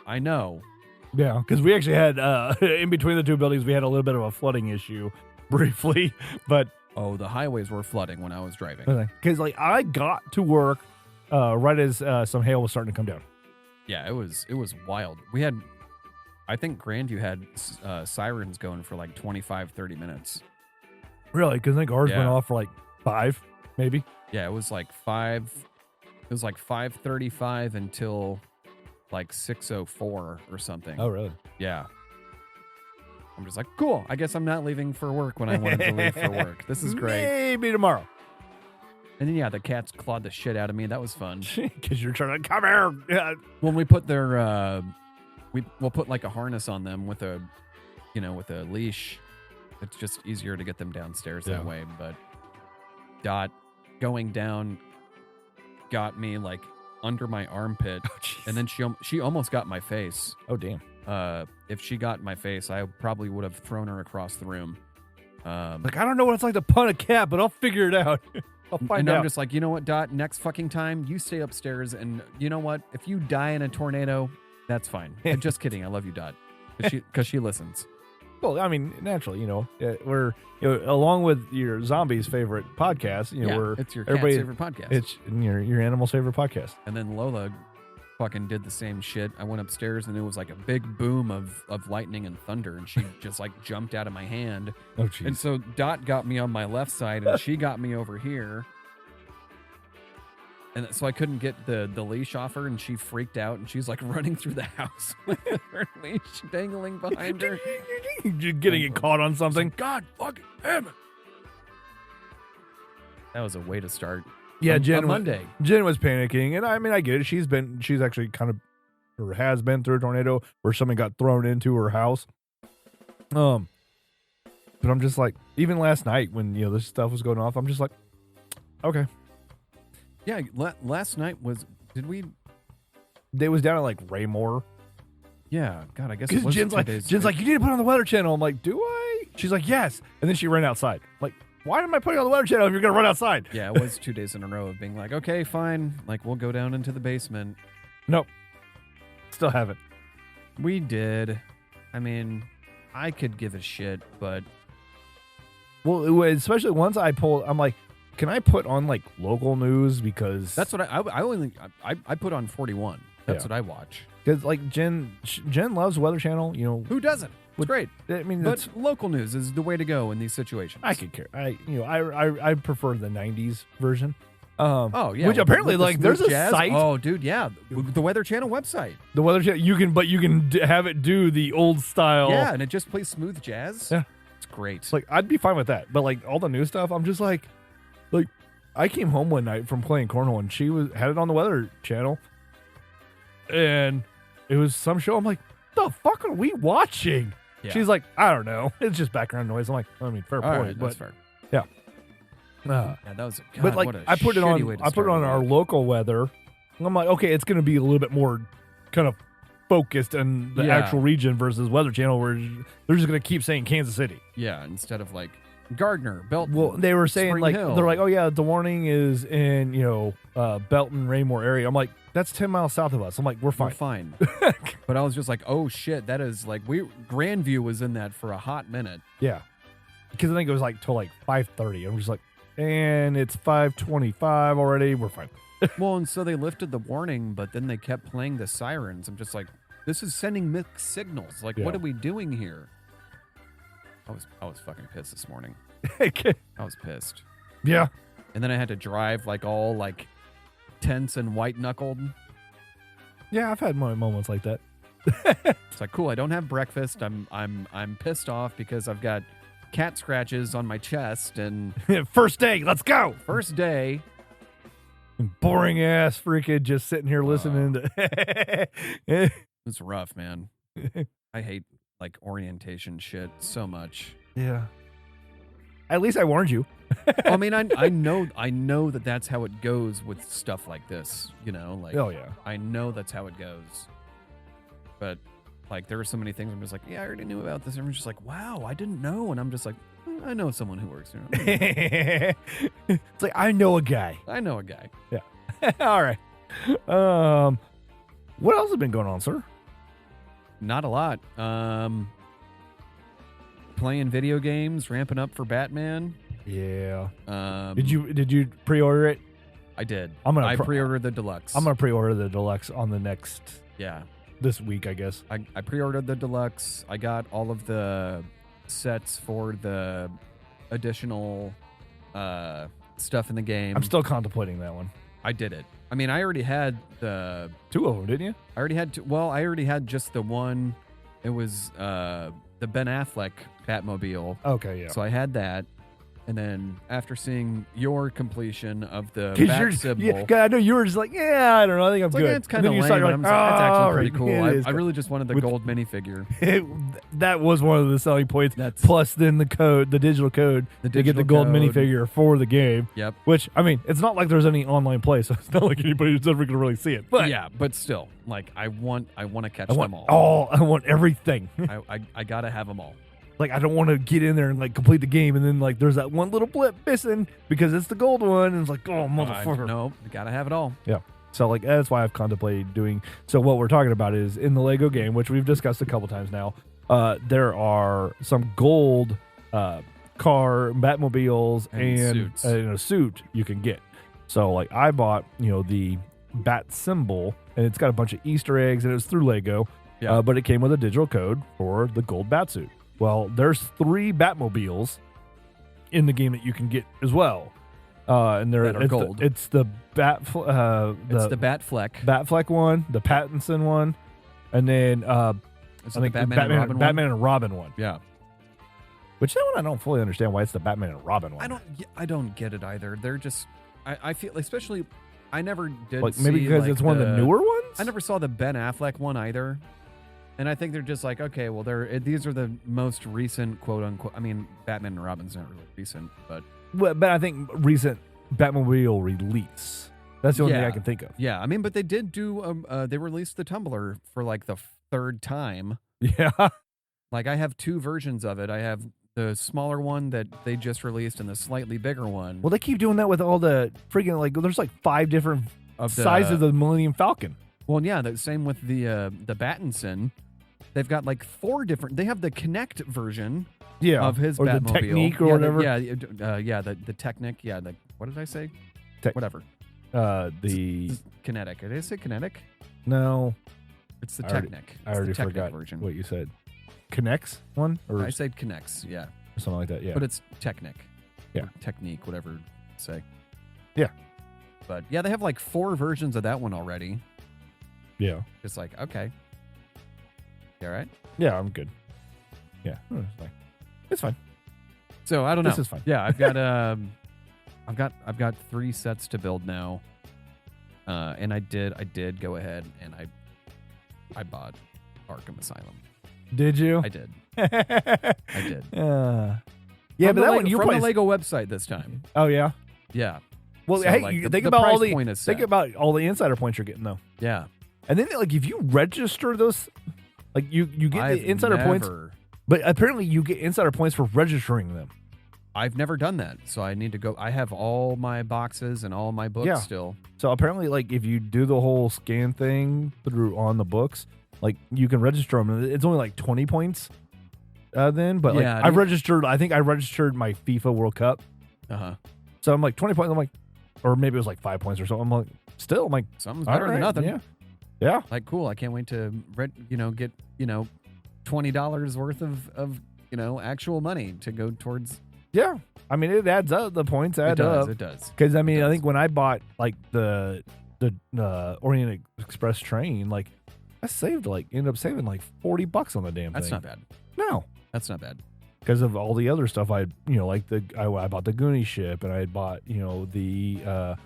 Yeah, because we actually had, in between the two buildings, we had a little bit of a flooding issue briefly, but... Oh, the highways were flooding when I was driving. Because, I got to work right as some hail was starting to come down. Yeah, it was wild. We had... I think Grandview had sirens going for 25, 30 minutes. Really? Because I think ours went off for 5, maybe. Yeah, it was 5. It was 5:35 until 6:04 or something. Oh, really? Yeah. I'm just like, cool. I guess I'm not leaving for work when I wanted to leave for work. This is great. Maybe tomorrow. And then the cats clawed the shit out of me. That was fun. Because you're trying to come here. Yeah. When we put their we'll put a harness on them with a leash. It's just easier to get them downstairs that way. But Dot going down got me under my armpit, and then she almost got my face. Oh damn! If she got my face, I probably would have thrown her across the room. I don't know what it's like to punt a cat, but I'll figure it out. I'll find out. I'm just like, you know what, Dot? Next fucking time, you stay upstairs, and you know what? If you die in a tornado, that's fine. Just kidding. I love you, Dot, because she listens. Well, I mean, naturally, we're along with your zombies' favorite podcast. It's your cat's favorite podcast. It's your animal's favorite podcast. And then Lola fucking did the same shit. I went upstairs and it was like a big boom of lightning and thunder, and she just like jumped out of my hand. Oh, jeez. And so Dot got me on my left side and she got me over here. And so I couldn't get the leash off her, and she freaked out, and she's like running through the house with her leash dangling behind her. You're getting it caught on something. God fucking damn it. That was a way to start. Yeah, on Monday. Jen was panicking, and I mean, I get it. She's actually kind of, or has been through a tornado where something got thrown into her house. But I'm just like, even last night when this stuff was going off, I'm just like, okay. Yeah, last night They was down at like Raymore. Yeah, God, I guess it Because was Jen's like, you need to put it on the Weather Channel. I'm like, do I? She's like, yes. And then she ran outside. I'm like, why am I putting it on the Weather Channel if you're going to run outside? Yeah, it was 2 days in a row of being like, okay, fine. Like, we'll go down into the basement. Nope. Still haven't. We did. I mean, I could give a shit, but... Well, especially once I pulled, I'm like, can I put on like local news? Because that's what I put on 41. That's what I watch. Because like Jen loves Weather Channel. Who doesn't? It's great. I mean, but local news is the way to go in these situations. I could care. I prefer the '90s version. Oh yeah, which apparently like there's a site. Oh dude, yeah, the Weather Channel website. The Weather Channel. You can have it do the old style. Yeah, and it just plays smooth jazz. Yeah, it's great. Like I'd be fine with that. But like all the new stuff, I'm just like I came home one night from playing cornhole and she had it on the Weather Channel, and it was some show. I'm like, the fuck are we watching? Yeah. She's like, I don't know. It's just background noise. I'm like, I mean, fair point. Right, that's but fair. Yeah. Yeah, that was. God, but like, I put it on our local weather. I'm like, okay, it's going to be a little bit more kind of focused in the actual region versus Weather Channel, where they're just going to keep saying Kansas City. Yeah, instead of like Gardner, Belton. Well, they were saying Spring like Hill. they're like, oh yeah, the warning is in Belton, Raymore area. I'm like, that's 10 miles south of us. I'm like, we're fine. We're fine. But I was just like, oh shit, that is like Grandview was in that for a hot minute. Yeah, because I think it was like till like 5:30. I'm just like, and it's 5:25 already. We're fine. Well, and so they lifted the warning, but then they kept playing the sirens. I'm just like, this is sending mixed signals. Like, what are we doing here? I was fucking pissed this morning. I was pissed. Yeah. And then I had to drive like all like tense and white knuckled. Yeah, I've had my moments like that. It's like, cool, I don't have breakfast. I'm pissed off because I've got cat scratches on my chest and first day, let's go. First day. Boring ass freaking just sitting here listening to It's rough, man. I hate like orientation shit so much. Yeah. At least I warned you. I mean, I know that that's how it goes with stuff like this, like, oh yeah, I know that's how it goes. But like, there are so many things I'm just like, yeah, I already knew about this. And I'm just like, wow, I didn't know. And I'm just like, I know someone who works here. It's like, I know a guy. Yeah. All right. What else has been going on, sir? Not a lot. Playing video games, ramping up for Batman. Yeah. Did you pre-order it? I did. I pre-ordered the deluxe. I'm gonna pre-order the deluxe on the next. Yeah. This week, I guess. I pre-ordered the deluxe. I got all of the sets for the additional stuff in the game. I'm still contemplating that one. I did it. I mean, I already had the 2 of them, didn't you? I already had two. Well, I already had just the one. It was the Ben Affleck Batmobile. Okay, yeah. So I had that. And then after seeing your completion of the bat symbol, yeah, I know you were just like, yeah, I don't know, I think I'm good. It's kind of lame. Like, That's actually pretty cool. I really just wanted the gold minifigure. That was one of the selling points. Plus, then the digital code to get the gold minifigure for the game. Yep. Which, I mean, it's not like there's any online play, so it's not like anybody's ever going to really see it. But yeah, but still, like I want to catch them all. I want everything. I gotta have them all. Like, I don't want to get in there and, like, complete the game, and then, like, there's that one little blip missing because it's the gold one, and it's like, oh, motherfucker. No, you gotta have it all. Yeah. So, like, that's why I've contemplated doing... So, what we're talking about is, in the Lego game, which we've discussed a couple times now, there are some gold car, Batmobiles, and a suit you can get. So, like, I bought, the bat symbol and it's got a bunch of Easter eggs, and it was through Lego. Yeah. But it came with a digital code for the gold Batsuit. Well, there's 3 Batmobiles in the game that you can get as well. And they're that are gold. It's the It's the Batfleck one, the Pattinson one, and then I think Batman and Robin one. Yeah. Which that one I don't fully understand why it's the Batman and Robin one. I don't get it either. They're just I feel especially I never did like see, maybe because like, it's one of the newer ones. I never saw the Ben Affleck one either. And I think they're just like, okay, well, these are the most recent, quote unquote. I mean, Batman and Robin's not really recent, but I think recent Batmobile release. That's the only thing I can think of. Yeah, I mean, but they did do. They released the Tumbler for like the 3rd time. Yeah, like I have 2 versions of it. I have the smaller one that they just released and the slightly bigger one. Well, they keep doing that with all the freaking like. There's like 5 different sizes of the Millennium Falcon. Well, yeah, the same with the Battinson. They've got like 4 different. They have the Connect version, of his or Batmobile. the Technique or whatever. The Technic. Yeah, what did I say? Whatever. The Kinetic. Did I say Kinetic? No, it's the Technic. I already forgot version. what you said. Connects one, or I said Connects. Yeah, or something like that. Yeah, but it's Technic. Yeah, Technique, whatever you say. Yeah, but yeah, they have like 4 versions of that one already. Yeah, just like okay. You all right? Yeah, I'm good. Yeah, it's fine. So I don't know. This is fine. Yeah, I've got 3 sets to build now, and I did go ahead and I bought Arkham Asylum. Did you? I did. I did. Yeah, but that one you from the Lego website this time. Oh yeah. Yeah. Well, so, hey, like, think about all the insider points you're getting though. Yeah. And then like if you register those, like you get the insider points, but apparently you get insider points for registering them. I've never done that, so I need to go. I have all my boxes and all my books still. So apparently, like if you do the whole scan thing through on the books, like you can register them. It's only like 20 points. Then, but like I registered. I think I registered my FIFA World Cup. So I'm like 20 points. I'm like, or maybe it was like 5 points or something. I'm like, still, I'm like, something's better than nothing. Yeah. Yeah. Like, cool. I can't wait to get $20 worth of actual money to go towards. Yeah, I mean it adds up. The points add up. It does. Because I mean, I think when I bought like the Orient Express train, like I ended up saving like $40 on the damn thing. That's not bad. No, that's not bad. Because of all the other stuff I like I bought the Goonie ship, and I had bought the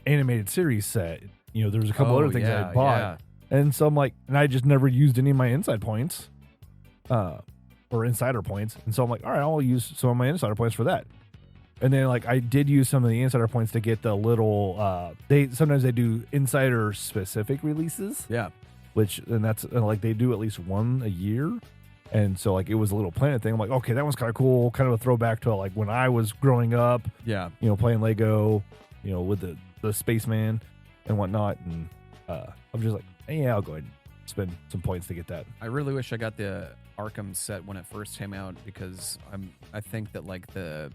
animated series set. There was a couple other things I had bought, and so I'm like, and I just never used any of my inside points. Or insider points, and so I'm like, all right, I'll use some of my insider points for that. And then like I did use some of the insider points to get the little sometimes they do insider specific releases, and that's like they do at least one a year. And so like it was a little Planet thing. I'm like, okay, that one's kind of cool, kind of a throwback to like when I was growing up, playing Lego, with the spaceman and whatnot. And I'm just like, hey, I'll go ahead and spend some points to get that. I really wish I got the Arkham set when it first came out, because I think that like the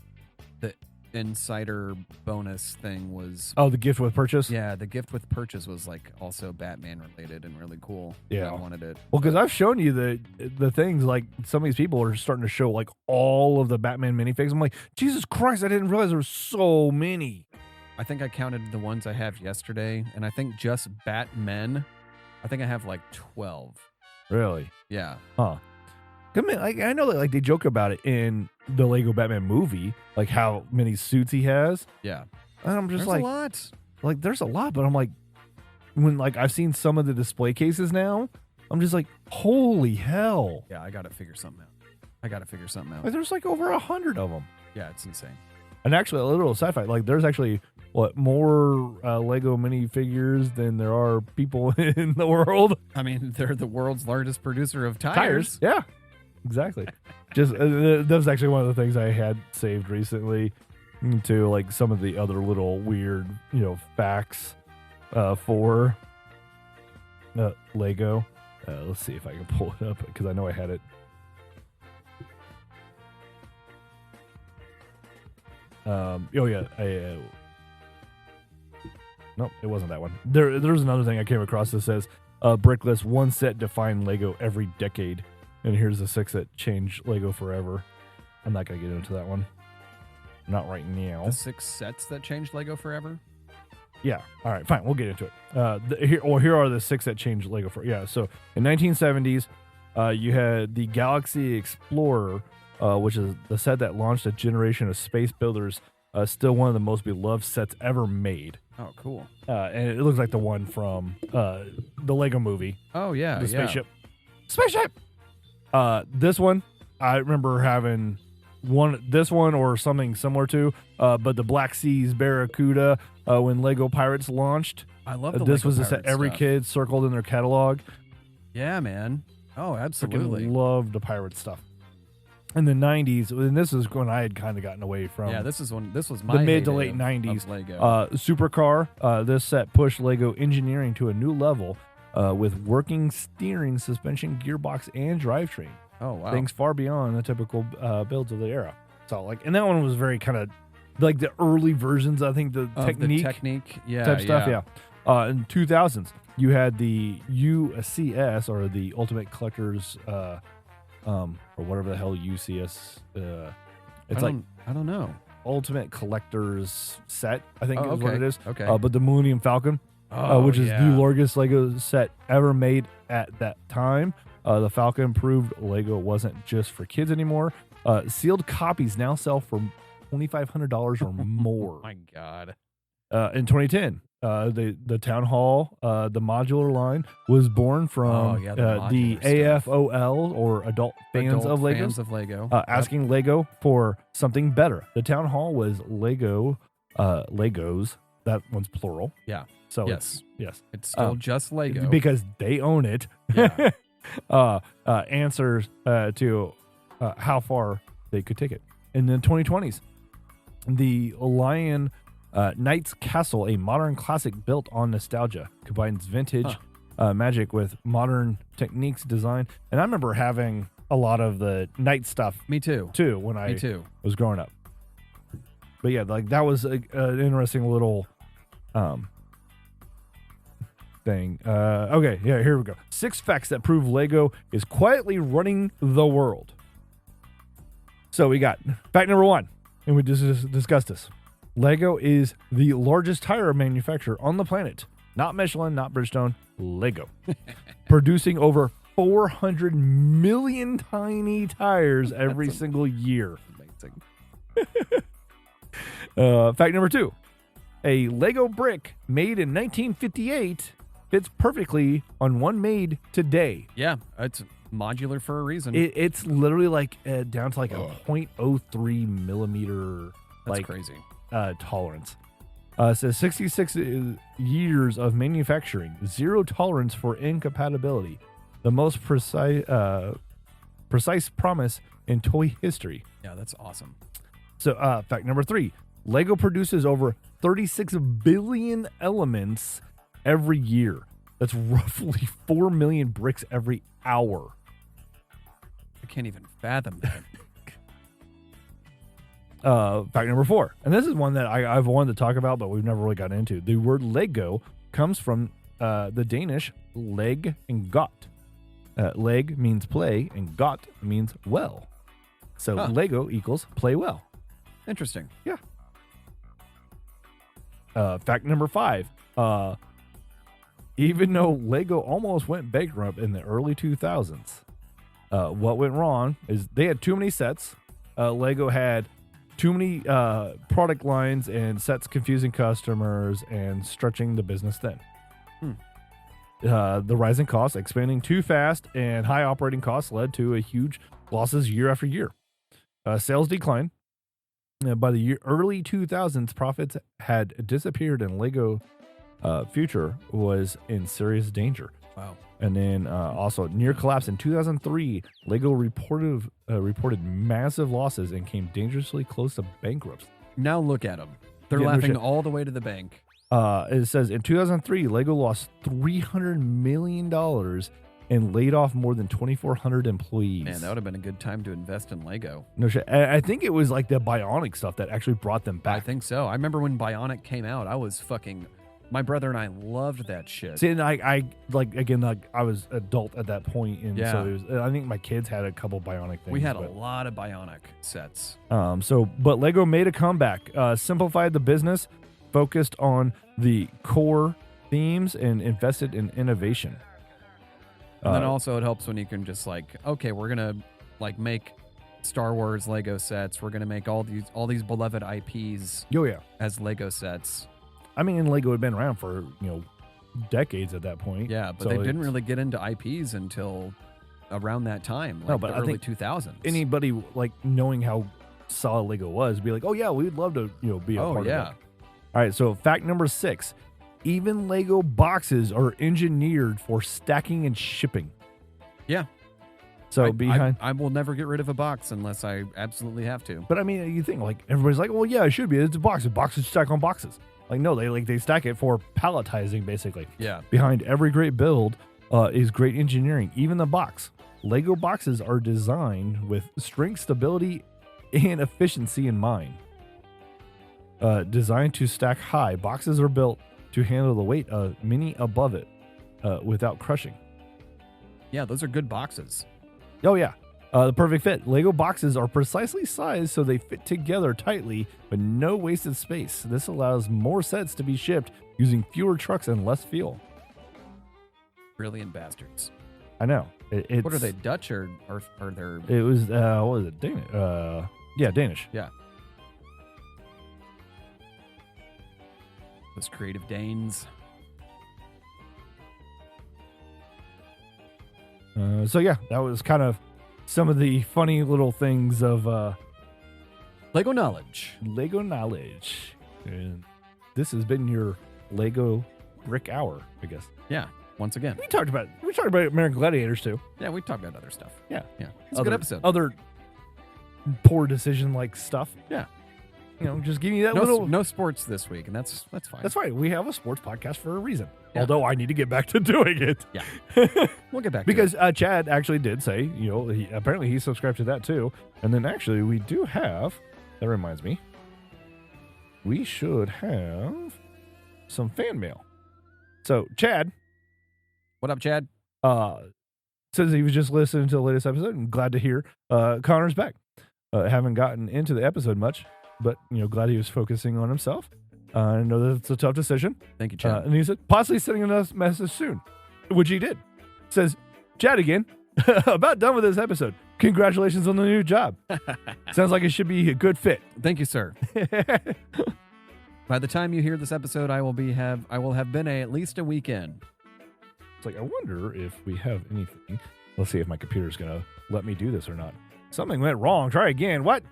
insider bonus thing was the gift with purchase. Yeah, the gift with purchase was like also Batman related and really cool. Yeah, I wanted it. Well, because I've shown you the things, like some of these people are starting to show like all of the Batman minifigs. I'm like, Jesus Christ, I didn't realize there were so many. I think I counted the ones I have yesterday, and I think just Batmen, I think I have like 12. Really? Yeah. Huh. I know that like they joke about it in the Lego Batman movie, like how many suits he has. Yeah. And I'm just there's a lot. Like there's a lot, but I'm like, when like I've seen some of the display cases now, I'm just like, holy hell. Yeah, I gotta figure something out. Like there's like over 100 of them. Yeah, it's insane. And actually, a little sci-fi, like there's actually more Lego minifigures than there are people in the world. I mean, they're the world's largest producer of tires. Yeah. Exactly. Just that was actually one of the things I had saved recently, to like some of the other little weird, facts for Lego. Let's see if I can pull it up, because I know I had it. Nope, it wasn't that one. There's another thing I came across that says brickless, one set defined Lego every decade. And here's the 6 that changed Lego forever. I'm not going to get into that one. Not right now. The 6 sets that changed Lego forever? Yeah. All right, fine. We'll get into it. Here are the 6 that changed Lego forever. Yeah, so in 1970s, you had the Galaxy Explorer, which is the set that launched a generation of space builders. Still one of the most beloved sets ever made. Oh, cool. And it looks like the one from the Lego movie. Oh, yeah. The spaceship. Spaceship! This one, I remember having this one or something similar to, but the Black Seas Barracuda when Lego Pirates launched. I love this was a set every kid circled in their catalog. Yeah, man. Oh, absolutely. Freaking love the pirate stuff. In the 90s, and this is when I had kind of gotten away from. Yeah, this was my the mid to heyday late 90s. of Lego. Supercar. This set pushed Lego engineering to a new level with working steering, suspension, gearbox, and drivetrain. Oh wow! Things far beyond the typical builds of the era. So and that one was very kind of like the early versions. I think the technique, type stuff. Yeah. In 2000s, you had the UCS or the Ultimate Collectors. Or whatever the hell UCS. I don't know. Ultimate Collectors set, I think is what it is. Okay. But the Millennium Falcon, which is the largest Lego set ever made at that time. The Falcon proved Lego wasn't just for kids anymore. Sealed copies now sell for $2,500 or more. Oh my God. In 2010, the Town Hall, the modular line was born from the AFOL or Adult Fans of Lego. Asking Lego for something better. The Town Hall was Legos. That one's plural. Yeah. So yes, it's still just Lego because they own it. Yeah. Answers to how far they could take it. In the 2020s, the Lion Knight's Castle, a modern classic built on nostalgia, combines vintage magic with modern techniques design. And I remember having a lot of the Knight stuff. Me too. When I was growing up. But yeah, like that was an interesting little thing. Okay, yeah, here we go. 6 facts that prove Lego is quietly running the world. So we got fact number 1, and we just discussed this. Lego is the largest tire manufacturer on the planet. Not Michelin, not Bridgestone, Lego. Producing over 400 million tiny tires every single year. Amazing. Fact number 2. A Lego brick made in 1958 fits perfectly on one made today. Yeah, it's modular for a reason. It's literally like down to like a 0.03 millimeter. That's crazy. Tolerance. Says 66 years of manufacturing, 0 tolerance for incompatibility. The most precise promise in toy history. Yeah, that's awesome. So, fact number 3. Lego produces over 36 billion elements every year. That's roughly 4 million bricks every hour. I can't even fathom that. Fact number 4, and this is one that I've wanted to talk about, but we've never really gotten into. The word Lego comes from the Danish leg and got. Leg means play, and got means well. So Lego equals play well. Interesting. Yeah. Fact number 5. Even though Lego almost went bankrupt in the early 2000s, what went wrong is they had too many sets. Lego had too many product lines and sets confusing customers and stretching the business thin. The rising costs, expanding too fast, and high operating costs led to a huge losses year after year. Sales declined. By the early 2000s, profits had disappeared and Lego future was in serious danger. Wow. And then also near collapse in 2003, Lego reported massive losses and came dangerously close to bankruptcy. Now look at them. They're laughing all the way to the bank. It says in 2003, Lego lost $300 million and laid off more than 2,400 employees. Man, that would have been a good time to invest in Lego. No shit. I think it was like the Bionic stuff that actually brought them back. I think so. I remember when Bionic came out, I was fucking My brother and I loved that shit. See, and I was adult at that point, and Yeah. so it was, I think my kids had a couple Bionic things. We had a lot of Bionic sets. But Lego made a comeback, simplified the business, focused on the core themes, and invested in innovation. And then also it helps when you can just like, okay, we're gonna like make Star Wars Lego sets. We're gonna make all these beloved IPs Oh yeah, as Lego sets. I mean, Lego had been around for decades at that point. Yeah, but So they didn't it's- really get into IPs until around that time, like No, but the I early think 2000s. Anybody like knowing how solid Lego was, be like, oh yeah, we'd love to be a Oh, part yeah. of it. All right, so fact number 6: even Lego boxes are engineered for stacking and shipping. Yeah. So behind. I will never get rid of a box unless I absolutely have to. But I mean, you think like everybody's like, well, yeah, it should be. It's a box. Boxes stack on boxes. Like no, they stack it for palletizing basically. Yeah. Behind every great build is great engineering. Even the box. Lego boxes are designed with strength, stability, and efficiency in mind. Designed to stack high, boxes are built to handle the weight of many above it without crushing. Yeah, those are good boxes. Oh, yeah. The perfect fit. Lego boxes are precisely sized so they fit together tightly with no wasted space. This allows more sets to be shipped using fewer trucks and less fuel. Brilliant bastards. I know. It's, What are they, Dutch or are they? It was, what was it? Danish? Yeah, Danish. Yeah. Those creative Danes. So, yeah, that was kind of some of the funny little things of Lego knowledge. Lego knowledge. And this has been your Lego Brick Hour, I guess. Yeah. Once again. We talked about American Gladiators too. Yeah, we talked about other stuff. Yeah. Yeah. It's a good episode. Other poor decision like stuff. Yeah. Just give me that No, little. no sports this week, and that's fine. That's right. We have a sports podcast for a reason. Yeah. Although I need to get back to doing it. Yeah. We'll get back Because to it. Chad actually did say, apparently he subscribed to that too. And then actually we do have, that reminds me, we should have some fan mail. So Chad What up, Chad? says he was just listening to the latest episode and glad to hear Connor's back. Haven't gotten into the episode much, but glad he was focusing on himself. I know that it's a tough decision. Thank you, Chad. And he said, possibly sending a message soon, which he did. Says, Chad again, about done with this episode. Congratulations on the new job. Sounds like it should be a good fit. Thank you, sir. By the time you hear this episode, I will have been at least a weekend. It's like, I wonder if we have anything. Let's see if my computer's going to let me do this or not. Something went wrong. Try again. What?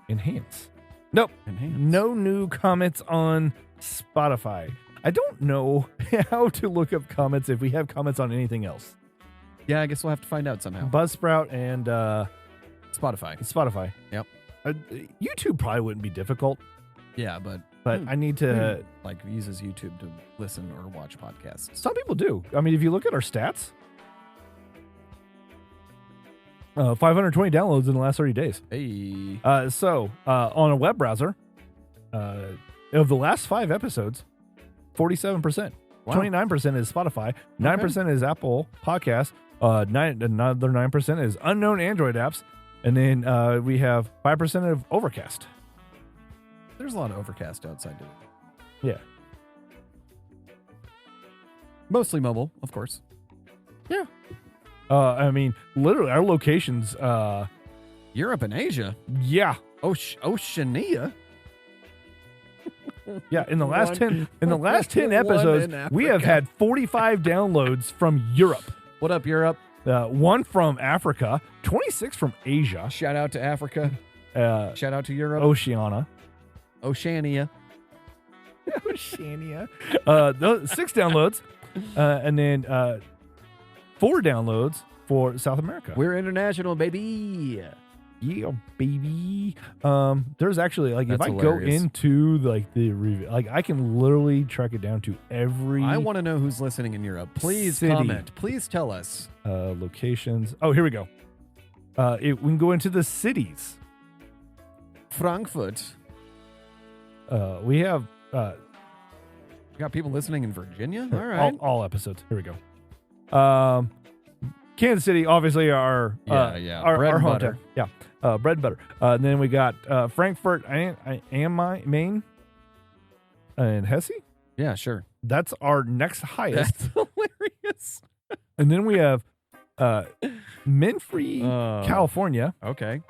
Enhance. Nope. Enhance. No new comments on Spotify. I don't know how to look up comments if we have comments on anything else. Yeah, I guess we'll have to find out somehow. Buzzsprout and Spotify. Yep. YouTube probably wouldn't be difficult, Yeah, but I need to. like uses YouTube to listen or watch podcasts. Some people do. I mean, if you look at our stats, 520 downloads in the last 30 days. Hey. On a web browser, of the last 5 episodes, 47%. Wow. 29% is Spotify. 9% is Apple Podcasts. Another 9% is unknown Android apps. And then we have 5% of Overcast. There's a lot of Overcast outside today. Yeah. Mostly mobile, of course. Yeah. I mean, literally, our locations, Europe and Asia. yeah. Oceania. Yeah, in the last One- 10 one episodes, in we have Africa. had 45 downloads from Europe. What up, Europe? 1 from Africa, 26 from Asia, Shout out to Africa. Shout out to Europe. Oceania. Oceania. Oceania. 6 downloads, and then 4 downloads for South America. We're international, baby. Yeah, baby. There's actually like That's if I hilarious. go into like the review, like I can literally track it down to every I want to know who's listening in Europe. Please City. comment. Please tell us. locations. Oh, here we go. We can go into the cities. Frankfurt. We have We got people listening in Virginia. All right. All episodes. Here we go. Kansas City, obviously our Bread our and hometown. butter. Yeah, bread and butter. And then we got Frankfurt Maine, and Hesse. Yeah, sure. That's our next highest. That's hilarious. And then we have Menfree, California. Okay.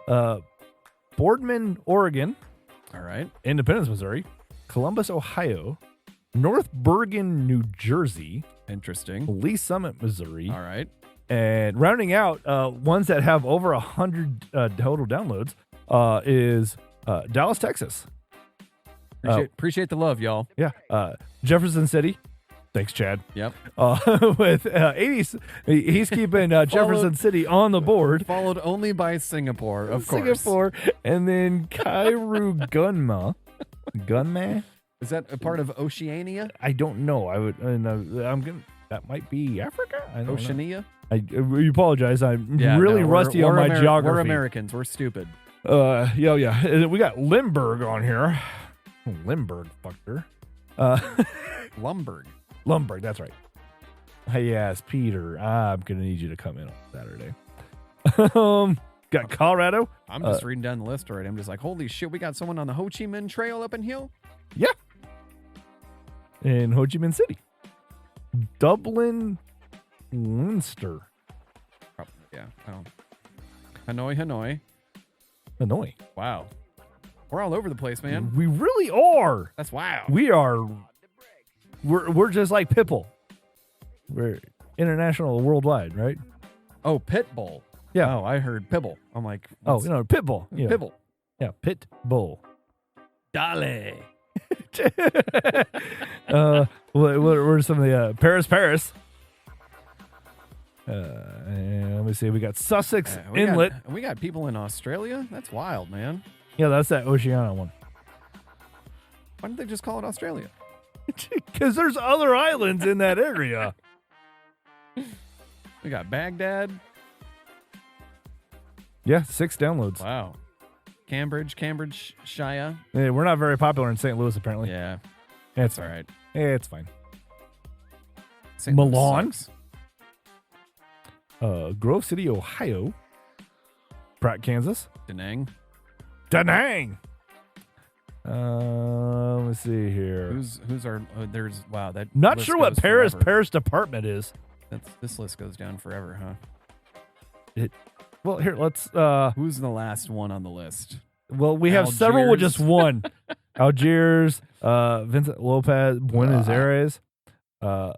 Boardman, Oregon. All right. Independence, Missouri. Columbus, Ohio. North Bergen, New Jersey. Interesting. Lee Summit, Missouri. All right. And rounding out ones that have over 100 total downloads is Dallas, Texas. Appreciate the love, y'all. Yeah. Jefferson City. Thanks, Chad. Yep. With 80, he's keeping Jefferson City on the board. Followed only by Singapore, of course. Singapore, and then Kairu Gunma. Is that a part of Oceania? I don't know. I'm gonna. That might be Africa. I don't know. Oceania. I apologize. I'm really rusty on my geography. We're Americans. We're stupid. Yeah. We got Limburg on here. Limburg, fucker. Lumberg, that's right. Hey, yes, Peter. I'm gonna need you to come in on Saturday. Got Colorado. I'm just reading down the list already. I'm just like, holy shit, we got someone on the Ho Chi Minh Trail up in here. Yeah. In Ho Chi Minh City. Dublin, Leinster. Yeah. Oh. Hanoi. Wow. We're all over the place, man. We really are. That's wow. We are. We're just like Pitbull. We're international, worldwide, right? Oh, Pitbull. Yeah. Oh, I heard Pibble. I'm like, Pitbull. Yeah. Pibble. Yeah, Pitbull. Dale. What are some of the Paris? And let me see. We got Sussex Inlet. We got people in Australia. That's wild, man. Yeah, that's that Oceania one. Why didn't they just call it Australia? Because there's other islands in that area. We got Baghdad. Yeah, 6 downloads. Wow. Cambridge, Shire. Yeah, we're not very popular in St. Louis, apparently. Yeah. It's all right. It's fine. St. Milan. Louis Grove City, Ohio. Pratt, Kansas. Da Nang. Let me see here. Who's our? There's wow. That not list sure what goes forever. Paris department is. This list goes down forever, huh? Well, here let's. Who's the last one on the list? Well, we have several with just one. Algiers, Vincent Lopez, Buenos Aires,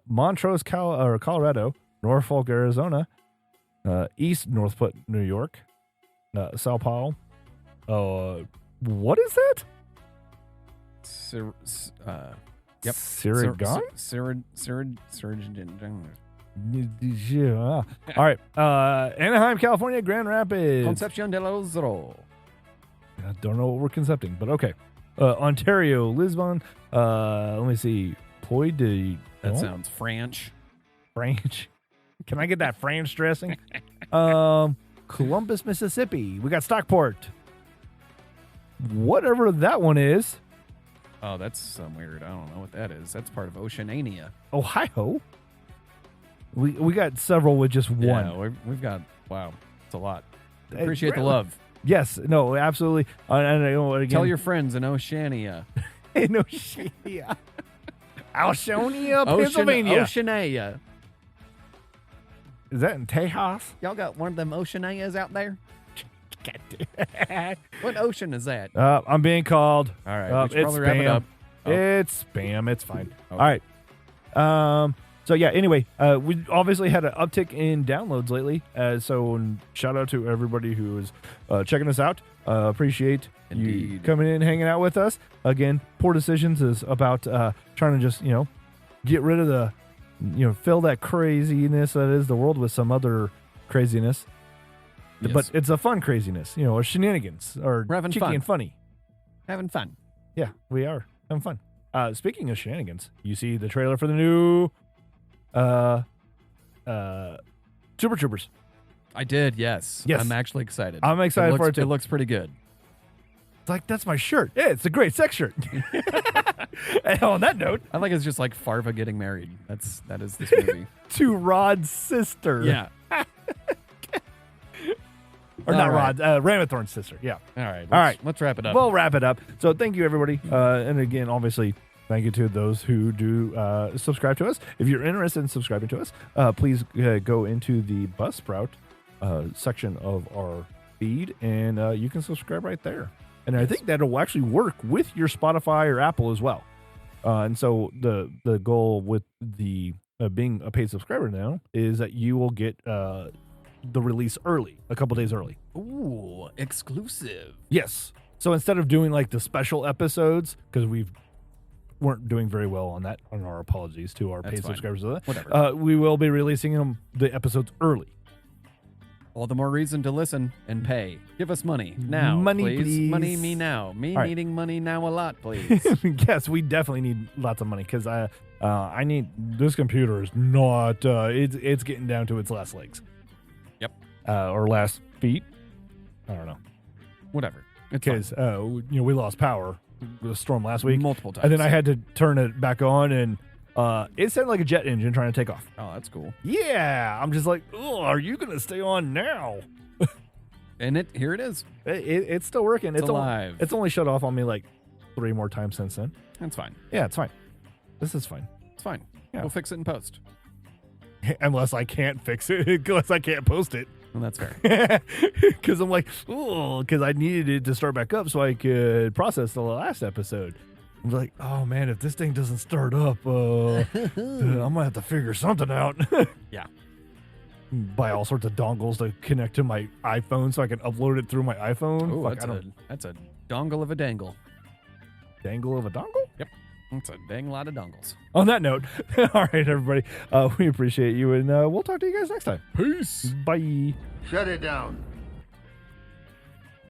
Montrose, Colorado, Norfolk, Arizona, East Northport, New York, Sao Paulo. What is that? Yep. Sirigan? All right. Anaheim, California, Grand Rapids. Concepcion de los Oro. I don't know what we're concepting, but okay. Ontario, Lisbon. Let me see. Poy de. That sounds French. French. Can I get that French dressing? Columbus, Mississippi. We got Stockport. Whatever that one is. Oh, that's some weird. I don't know what that is. That's part of Oceania. Ohio. We got several with just one. Yeah, we've got, wow, it's a lot. Appreciate the love. Yes, no, absolutely. Again, tell your friends in Oceania. In Oceania. Alshonia, Pennsylvania. Oceania. Is that in Tejas? Y'all got one of them Oceanias out there? What ocean is that? I'm being called. All right, we should it's probably wrap it spam. up. Oh. It's spam. It's fine. Okay. All right. So yeah. Anyway, we obviously had an uptick in downloads lately. So shout out to everybody who is checking us out. Appreciate you coming in, hanging out with us. Again, Poor Decisions is about trying to just get rid of the fill that craziness that is the world with some other craziness. Yes. But it's a fun craziness, or shenanigans, or cheeky fun. and funny. Having fun. Yeah, we are having fun. Speaking of shenanigans, you see the trailer for the new Super Troopers. I did, yes. Yes. I'm actually excited. I'm excited for it too. It looks pretty good. It's like, that's my shirt. Yeah, it's a great sex shirt. And on that note, I like it's just like Farva getting married. That is this movie. to Rod's sister. Yeah. Or not right. Rod, Ramathorn's sister. Yeah. All right. All right. Let's wrap it up. We'll wrap it up. So thank you, everybody. And again, obviously, thank you to those who do subscribe to us. If you're interested in subscribing to us, please go into the Buzzsprout section of our feed, and you can subscribe right there. And I think that'll actually work with your Spotify or Apple as well. And so the goal with the being a paid subscriber now is that you will get the release early, a couple days early. Ooh, exclusive. Yes. So instead of doing like the special episodes, because we weren't doing very well on that, on our apologies to our That's paid fine. subscribers. Whatever. We will be releasing the episodes early. All the more reason to listen and pay. Give us money now, Money, please. please. Money me now. Me All right. needing money now a lot, please. Yes, we definitely need lots of money because I need this computer is not. It's getting down to its last legs. Yep. Or last feet. I don't know. Whatever. It's Because we lost power the storm last fine. week, Multiple times. and then I had to turn it back on, and it sounded like a jet engine trying to take off. Oh, that's cool. Yeah, I'm just like, oh, are you gonna stay on now? And here it is. It's still working. It's alive. It's only shut off on me like 3 more times since then. That's fine. Yeah, it's fine. This is fine. It's fine. Yeah. We'll fix it in post. Unless I can't fix it, unless I can't post it. And that's fair. Because I'm like, oh, because I needed it to start back up so I could process the last episode. I'm like, oh man, if this thing doesn't start up, I'm gonna have to figure something out. Yeah. Buy all sorts of dongles to connect to my iPhone so I can upload it through my iPhone. Oh, Fuck, that's a dongle of a dangle. dangle of a dongle? Yep. That's a dang lot of dongles. On that note, all right, everybody, we appreciate you, and we'll talk to you guys next time. Peace. Bye. Shut it down.